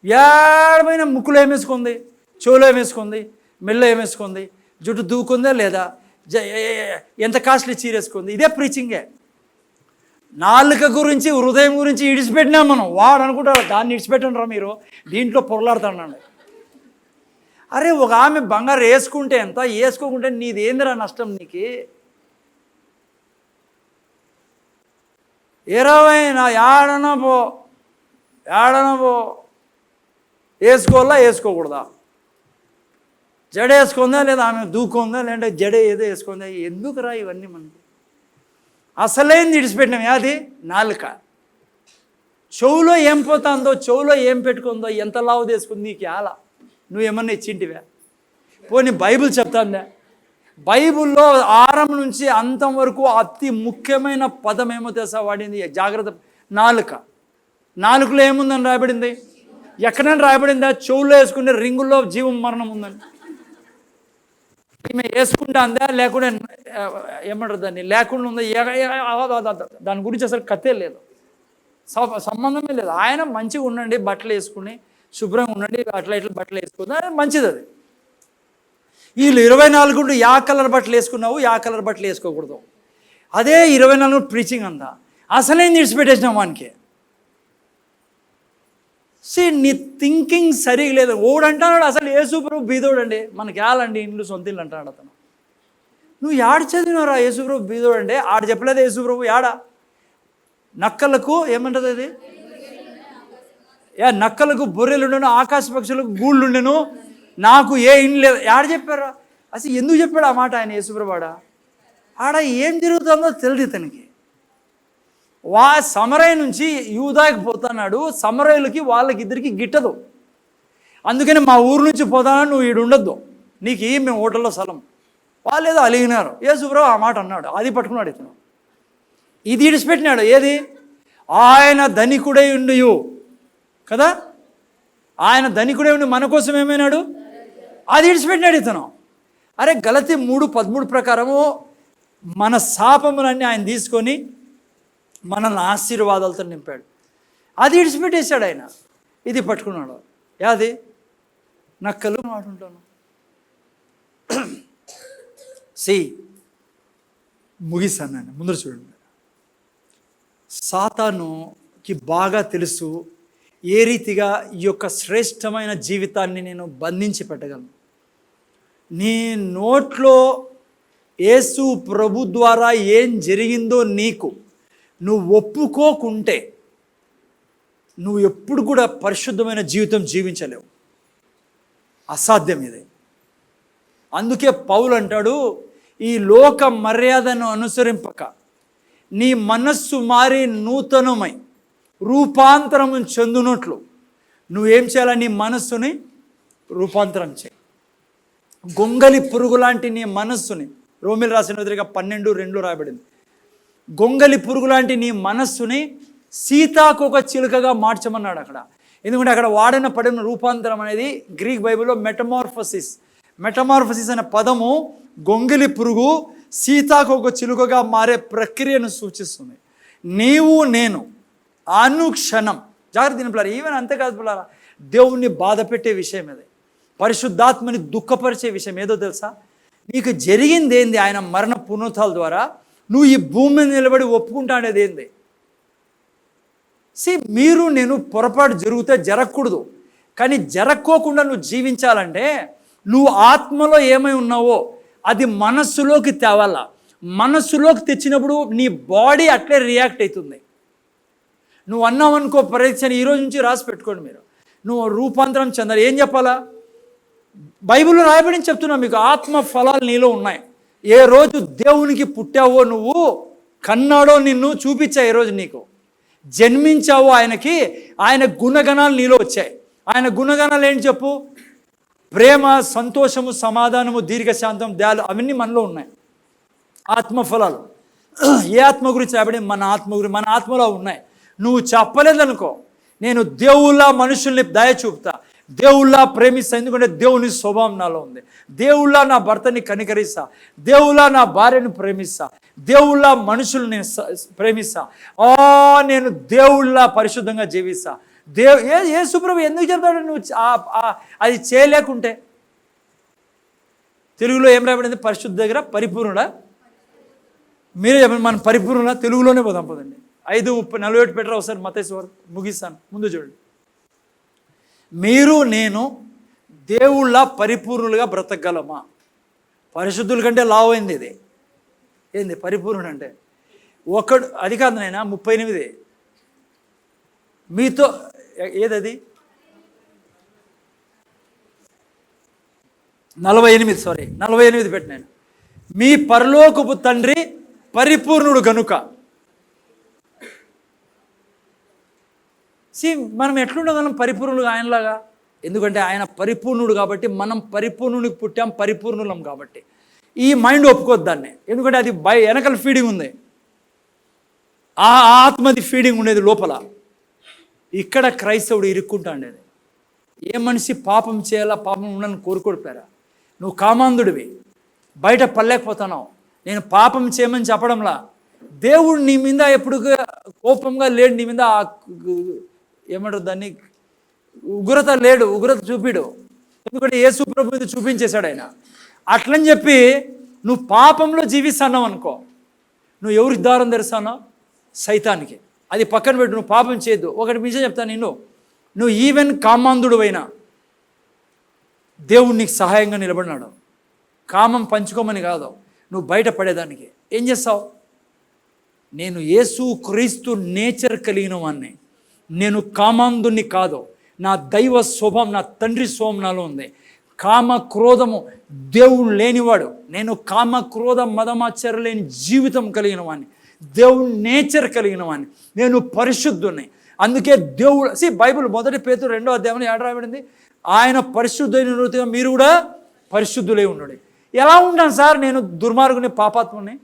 ఏడమైన ముక్కులో ఏమేసుకుంది, చెవులో ఏమేసుకుంది, మెల్లో ఏమేసుకుంది, జుట్టు దూకుందా లేదా, ఎంత కాస్ట్లీ చీరేసుకుంది. ఇదే ప్రీచింగే. నాలుక గురించి హృదయం గురించి ఇడిచిపెట్టినాం మనం. వాడు అనుకుంటారు దాన్ని ఇడిచిపెట్టండి రా మీరు, దీంట్లో పొరలాడుతానండి. అరే, ఒక ఆమె బంగారు వేసుకుంటే ఎంత, వేసుకోకుంటే నీదేందిరా నష్టం? నీకు 20 ఏడన పో వేసుకోవాలా వేసుకోకూడదా? జడ వేసుకుందా లేదా, ఆమె దూకుందా లేదంటే జడ ఏదో వేసుకుందా? ఎందుకురా ఇవన్నీ మనకి? అసలేంది విడిచిపెట్టినాం. అది నాలుక. చెవులో ఏం పోతుందో, చెవులో ఏం పెట్టుకుందో, ఎంత లావు తీసుకుంది నీకు ఎలా? నువ్వేమన్నా ఇచ్చింటివా? పోనీ బైబిల్ చెప్తాందా? బైబిల్లో ఆరం నుంచి అంతం వరకు అతి ముఖ్యమైన పదం ఏమో తెలుసా వాడింది? జాగ్రత్త. నాలుక. నాలుకలో ఏముందని రాయబడింది? ఎక్కడైనా రాయబడిందా? చెవుల్లో వేసుకునే రింగుల్లో జీవం మరణం ఉందని. ఈమె వేసుకుంటా అందా లేకుండా ఏమంటారు దాన్ని, లేకుండా ఉందా? దాని గురించి అసలు కథే లేదు, సంబంధమే లేదు. ఆయన మంచిగా ఉండండి, బట్టలు వేసుకుని శుభ్రంగా ఉండండి, అట్లా ఇట్లా బట్టలు వేసుకుందా, మంచిది అది. వీళ్ళు 24 యా కలర్ బట్టలు వేసుకున్నావు, యా కలర్ బట్టలు వేసుకోకూడదు. అదే 24 ప్రీచింగ్ అంతా. అసలేం విడిచిపెట్టేసినాం వానికి. నీ థింకింగ్ సరిగా లేదు. ఓడంటాడు అసలు యేసు ప్రభు బీదోడండి, మనకి ఏలండి ఇండ్లు సొంత ఇల్లు అంటాడు అతను. నువ్వు యాడ చదివినవరా యేసు ప్రభు బీదోడంటే? ఆడ చెప్పలేదు యేసు ప్రభు. యాడ నక్కలకు ఏమంటుంది అది? నక్కలకు బొర్రెలుండెను, ఆకాశ పక్షులకు గూళ్ళుండెను, నాకు ఏ ఇండ్లు లేదు. యాడ చెప్పారా? అసలు ఎందుకు చెప్పాడు ఆ మాట ఆయన యేసుప్రభువాడ? ఆడ ఏం జరుగుతుందో తెలియదు ఇతనికి. సమరయ నుంచి యూదాకి పోతున్నాడు. సమరయులకి వాళ్ళకి ఇద్దరికి గిట్టదు. అందుకని మా ఊరు నుంచి పోతానని నువ్వు ఈడు ఉండొద్దు, నీకు మేము హోటల్లో స్థలం. వాళ్ళు ఏదో అలిగినారు. యేసుప్రభు ఆ మాట అన్నాడు, అది పట్టుకున్నాడు ఇతను. ఇది ఇడిచిపెట్టినాడు. ఏది? ఆయన ధనికుడై ఉండియు కదా, ఆయన ధనికుడై ఉండి మన కోసం ఏమైనాడు, అది ఇడిచిపెట్టినాడు ఇతను. అరే, గలతీ 3:13 ప్రకారము మన శాపములన్నీ ఆయన తీసుకొని మనల్ని ఆశీర్వాదాలతో నింపాడు. అది ఇడిచిపెట్టేశాడు ఆయన. ఇది పట్టుకున్నాడు. యాది? నక్కలు మాట్లాడుతాను. ముగిస్తాను నేను. ముందర చూడండి. సాతానుకి బాగా తెలుసు ఏ రీతిగా ఈ యొక్క శ్రేష్టమైన జీవితాన్ని నేను బంధించి పెట్టగలను. నీ నోట్లో యేసు ప్రభు ద్వారా ఏం జరిగిందో నీకు నువ్వు ఒప్పుకోకుంటే నువ్వు ఎప్పుడు కూడా పరిశుద్ధమైన జీవితం జీవించలేవు. అసాధ్యం ఇది. అందుకే పౌలు అంటాడు, ఈ లోక మర్యాదను అనుసరింపక నీ మనస్సు మారి నూతనమై రూపాంతరం చెందునట్లు నువ్వేం చేయాలి? నీ మనస్సుని రూపాంతరం చేయి. గొంగలి పురుగు లాంటి నీ మనస్సుని, రోమిల్ రాసిన ఎదురుగా 12:2 రాయబడింది, గొంగలి పురుగు లాంటి నీ మనస్సుని సీతాకొక చిలుకగా మార్చమన్నాడు అక్కడ. ఎందుకంటే అక్కడ వాడిన పడిన రూపాంతరం అనేది గ్రీక్ బైబిల్లో మెటమార్ఫసిస్ అనే పదము గొంగలి పురుగు సీతాకొక చిలుకగా మారే ప్రక్రియను సూచిస్తుంది. నీవు నేను అనుక్షణం జాగ్రత్త పిల్లలు, ఈవెన్ అంతేకాదు పిల్లరా, దేవుణ్ణి బాధ పెట్టే విషయం ఇది, పరిశుద్ధాత్మని దుఃఖపరిచే విషయం ఏదో తెలుసా? నీకు జరిగింది ఏంది? ఆయన మరణ పునరుత్థానాల ద్వారా నువ్వు ఈ భూమి మీద నిలబడి ఒప్పుకుంటా అనేది ఏంది? మీరు నేను పొరపాటు జరిగితే జరగకూడదు, కానీ జరక్కోకుండా నువ్వు జీవించాలంటే నువ్వు ఆత్మలో ఏమై ఉన్నావో అది మనస్సులోకి తేవాలా. మనస్సులోకి తెచ్చినప్పుడు నీ బాడీ అట్లే రియాక్ట్ అవుతుంది. నువ్వు అన్నావనుకో, పరీక్షని ఈరోజు నుంచి రాసి పెట్టుకోండి మీరు, నువ్వు రూపాంతరం చెందాలి. ఏం చెప్పాలా? బైబిల్లో రాయబడి చెప్తున్నా మీకు, ఆత్మ ఫలాలు నీలో ఉన్నాయి. ఏ రోజు దేవునికి పుట్టావో, నువ్వు కన్నాడో, నిన్ను చూపించా, ఏ రోజు నీకు జన్మించావో ఆయనకి, ఆయన గుణగణాలు నీలో వచ్చాయి. ఆయన గుణగణాలు ఏంటి చెప్పు? ప్రేమ, సంతోషము, సమాధానము, దీర్ఘశాంతం, దయాలు, అవన్నీ మనలో ఉన్నాయి. ఆత్మఫలాలు. ఏ ఆత్మ గురించి రాబడి? మన ఆత్మ గురించి, మన ఆత్మలో ఉన్నాయి. నువ్వు చెప్పలేదనుకో, నేను దేవుళ్ళ మనుషుల్ని దయ చూపుతా, దేవుళ్ళ ప్రేమిస్తా, ఎందుకంటే దేవుని స్వభావం నాలో ఉంది. దేవుళ్ళ నా భర్తని కనికరిస్తా, దేవుళ్ళ నా భార్యను ప్రేమిస్తా, దేవుళ్ళ మనుషుల్ని ప్రేమిస్తా, నేను దేవుళ్ళ పరిశుద్ధంగా జీవిస్తా. యేసుప్రభు ఎందుకు చెప్తాడు? నువ్వు అది చేయలేకుంటే. తెలుగులో ఏం రాబడింది? పరిశుద్ధ దగ్గర పరిపూర్ణుడా? మీరే చెప్పండి, మన పరిపూర్ణుడా? తెలుగులోనే పోదాం పోదండి. 5:47 పెట్టరా ఒకసారి, మత్తయి వార్త ముగిస్తాను, ముందు చూడండి. మీరు నేను దేవుళ్ళ పరిపూర్ణులుగా బ్రతకగలమా? పరిశుద్ధుల కంటే లావైంది ఇది. ఏంది పరిపూర్ణుడు అంటే? ఒకడు, అది కాదు నాయనా, 38 మీతో ఏదది 48 పెట్టినాను. మీ పరలోకపు తండ్రి పరిపూర్ణుడు గనుక. మనం ఎట్లుండగలం పరిపూర్ణులుగా ఆయనలాగా? ఎందుకంటే ఆయన పరిపూర్ణుడు కాబట్టి, మనం పరిపూర్ణునికి పుట్టాం, పరిపూర్ణులం కాబట్టి. ఈ మైండ్ ఒప్పుకోద్దు దాన్ని, ఎందుకంటే అది వెనకల ఫీడింగ్ ఉంది, ఆ ఆత్మది ఫీడింగ్ ఉండేది లోపల. ఇక్కడ క్రైస్తవుడు ఇరుక్కుంటా ఉండేది. ఏ మనిషి పాపం చేయాలా, పాపం ఉండని కోరుకోడిపోయారా? నువ్వు కామాంధుడివి, బయట పడలేకపోతున్నావు. నేను పాపం చేయమని చెప్పడంలా, దేవుడు నీ మీద ఎప్పుడు కోపంగా లేడు, నీ మీద ఏమంటారు దాన్ని, ఉగ్రత లేడు, ఉగ్రత చూపిడు, ఎందుకంటే యేసు ప్రభు మీద చూపించేశాడు ఆయన. అట్లని చెప్పి నువ్వు పాపంలో జీవిస్తున్నావు అనుకో, నువ్వు ఎవరికి దారం తెరుస్తానో? సైతానికి. అది పక్కన పెట్టు, నువ్వు పాపం చేయొద్దు. ఒకటి విషయం చెప్తాను, నువ్వు ఈవెన్ కామాంధుడు అయినా దేవుడు నీకు సహాయంగా నిలబడినాడు. కామం పంచుకోమని కాదు, నువ్వు బయట పడేదానికి ఏం చేస్తావు? నేను యేసు క్రీస్తు నేచర్ కలిగిన వాడిని, నేను కామాంధుని కాదు. నా దైవ స్వభావం, నా తండ్రి స్వభావం నాలో ఉంది. కామ క్రోధము దేవుడు లేనివాడు, నేను కామ క్రోధ మదమాచర్య లేని జీవితం కలిగిన వాడిని, దేవుడు నేచర్ కలిగిన వాడిని, నేను పరిశుద్ధుని. అందుకే దేవుడు బైబిల్ 1 పేతురు 2వ అధ్యాయంలో ఏడ రాయబడింది? ఆయన పరిశుద్ధులైన రీతిగా మీరు కూడా పరిశుద్ధులై ఉండండి. ఎలా ఉంటాను సార్ నేను దుర్మార్గుని, పాపాత్ముని?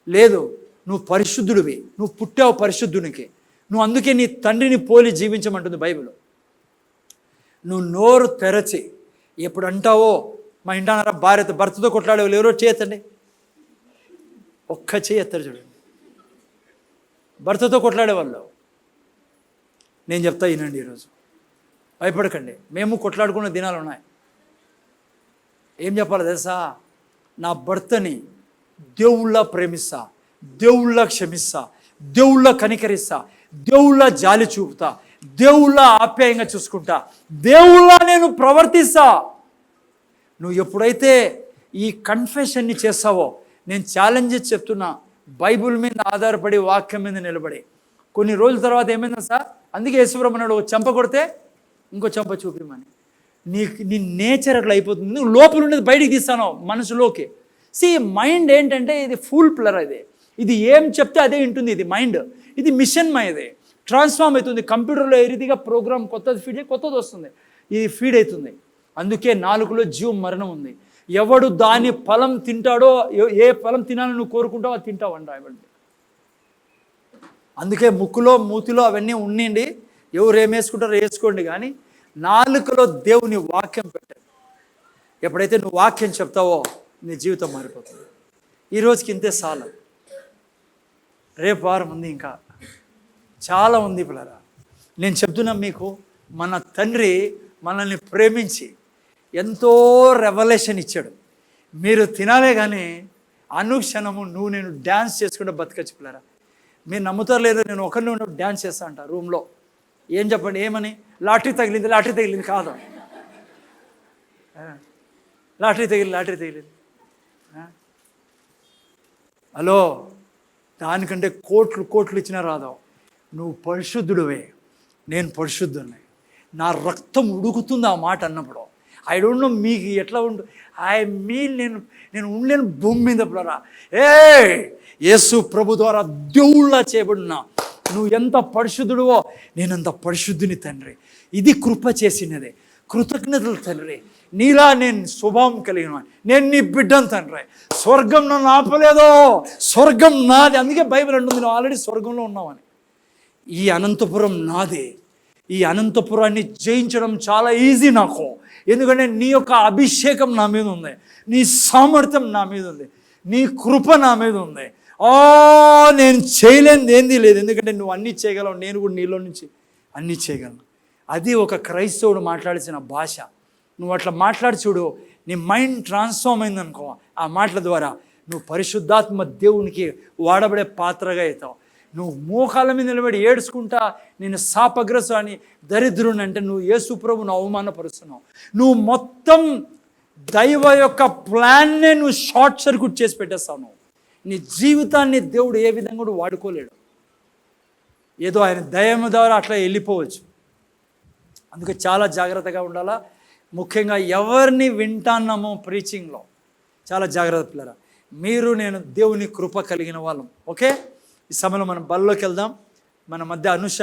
లేదు, నువ్వు పరిశుద్ధుడివి, నువ్వు పుట్టావు పరిశుద్ధునికి. నువ్వు అందుకే నీ తండ్రిని పోలి జీవించమంటుంది బైబిల్. నువ్వు నోరు తెరచి ఎప్పుడు అంటావో, మా ఇంటన్నారా భర్తతో కొట్లాడే వాళ్ళు ఎవరో చేయొద్దండి, ఒక్క చేయొత్తారు చూడండి. భర్తతో కొట్లాడేవాళ్ళు నేను చెప్తా వినండి, ఈరోజు భయపడకండి, మేము కొట్లాడుకున్న దినాలు ఉన్నాయి. ఏం చెప్పాలి తెలుసా? నా భర్తని దేవుళ్ళ ప్రేమిస్తా, దేవుళ్ళ క్షమిస్తా, దేవుళ్ళ కనికరిస్తా, దేవుళ్ళ జాలి చూపుతా, దేవుళ్ళ ఆప్యాయంగా చూసుకుంటా, దేవుళ్ళ నేను ప్రవర్తిస్తా. నువ్వు ఎప్పుడైతే ఈ కన్ఫెషన్ని చేస్తావో, నేను ఛాలెంజెస్ చెప్తున్నా, బైబుల్ మీద ఆధారపడి వాక్యం మీద నిలబడి. కొన్ని రోజుల తర్వాత ఏమైందా సార్, అందుకే యేసుప్రభు అన్నాడు, చెంప కొడితే ఇంకో చెంప చూపిమని. నీ నేచర్ అట్లా అయిపోతుంది. నువ్వు లోపల ఉండేది బయటికి తీస్తాను మనసులోకి. మైండ్ ఏంటంటే ఇది ఫుల్ ప్లర్, ఇది ఏం చెప్తే అదే ఉంటుంది. ఇది మైండ్, ఇది మిషన్ ఇది ట్రాన్స్ఫార్మ్ అవుతుంది. కంప్యూటర్లో ఏ రీతిగా ప్రోగ్రామ్ కొత్తది ఫీడ్ కొత్తది వస్తుంది, ఇది ఫీడ్ అవుతుంది. అందుకే నాలుగులో జీవం మరణం ఉంది. ఎవడు దాని ఫలం తింటాడో, ఏ ఫలం తినాలని నువ్వు కోరుకుంటావో అది తింటావు అంట. అందుకే ముక్కులో మూతిలో అవన్నీ ఉండండి, ఎవరు ఏం వేసుకుంటారో వేసుకోండి, కానీ నాలుకలో దేవుని వాక్యం పెట్టండి. ఎప్పుడైతే నువ్వు వాక్యం చెప్తావో నీ జీవితం మారిపోతుంది. ఈరోజుకి ఇంతే చాలు, రేపు వారం ఉంది, ఇంకా చాలా ఉంది పిల్లరా. నేను చెప్తున్నా మీకు, మన తండ్రి మనల్ని ప్రేమించి ఎంతో రెవల్యూషన్ ఇచ్చాడు. మీరు తినాలే కానీ అనుక్షణము నువ్వు నేను డ్యాన్స్ చేసుకుంటే బతకచ్చు పిల్లరా. మీరు నమ్ముతారు లేదో, నేను ఒకరిని ఉన్నప్పుడు డ్యాన్స్ చేస్తా అంట రూమ్లో. ఏం చెప్పండి, ఏమని? లాటరీ తగిలింది కాదు, లాటరీ తగిలింది. హలో, దానికంటే కోట్లు ఇచ్చినా రాదు. నువ్వు పరిశుద్ధుడివే, నేను పరిశుద్ధుడిని. నా రక్తం ఉడుకుతుంది ఆ మాట అన్నప్పుడు. ఐ డోంట్ నో మీకు ఎట్లా ఉండు, నేను ఉండలేను భూమి మీద పిల్లరా. యేసు ప్రభు ద్వారా దేవుళ్ళ చేయబడినా నువ్వు ఎంత పరిశుద్ధుడివో నేనంత పరిశుద్ధుని తండ్రి. ఇది కృప చేసినదే, కృతజ్ఞతలు తండ్రి. నీలా నేను స్వభావం కలిగిన, నేను నీ బిడ్డను తండ్రి. స్వర్గం నన్ను ఆపలేదో, స్వర్గం నాది. అందుకే బైబిల్ అంటుంది నువ్వు ఆల్రెడీ స్వర్గంలో ఉన్నావని. ఈ అనంతపురం నాదే. ఈ అనంతపురాన్ని జయించడం చాలా ఈజీ నాకు, ఎందుకంటే నీ యొక్క అభిషేకం నా మీద ఉంది, నీ సామర్థ్యం నా మీద ఉంది, నీ కృప నా మీద ఉంది. నేను చేయలేనిది ఏంది లేదు, ఎందుకంటే నువ్వు అన్నీ చేయగలవు, నేను కూడా నీలో నుంచి అన్నీ చేయగలను. అది ఒక క్రైస్తవుడు మాట్లాడాల్సిన భాష. నువ్వు అట్లా మాట్లాడి చూడు, నీ మైండ్ ట్రాన్స్ఫార్మ్ అయిందనుకో. ఆ మాటల ద్వారా నువ్వు పరిశుద్ధాత్మ దేవునికి వాడబడే పాత్రగా అవుతావు. నువ్వు మోకాళ్ళ మీద నిలబడి ఏడ్చుకుంటా నేను శాపగ్రస్త అని దరిద్రుని అంటే నువ్వు యేసు ప్రభువును అవమానపరుస్తున్నావు. నువ్వు మొత్తం దైవ యొక్క ప్లాన్నే నువ్వు షార్ట్ సర్క్యూట్ చేసి పెట్టేస్తావు. నువ్వు నీ జీవితాన్ని దేవుడు ఏ విధంగా కూడా వాడుకోలేడు. ఏదో ఆయన దయము ద్వారా అట్లా వెళ్ళిపోవచ్చు. అందుకే చాలా జాగ్రత్తగా ఉండాలా. ముఖ్యంగా ఎవరిని వింటాన్నామో ప్రీచింగ్లో చాలా జాగ్రత్త పిల్లరా. మీరు నేను దేవుని కృప కలిగిన వాళ్ళం. ఓకే, ఈ సమయంలో మనం బల్లోకి వెళ్దాం. మన మధ్య అనుష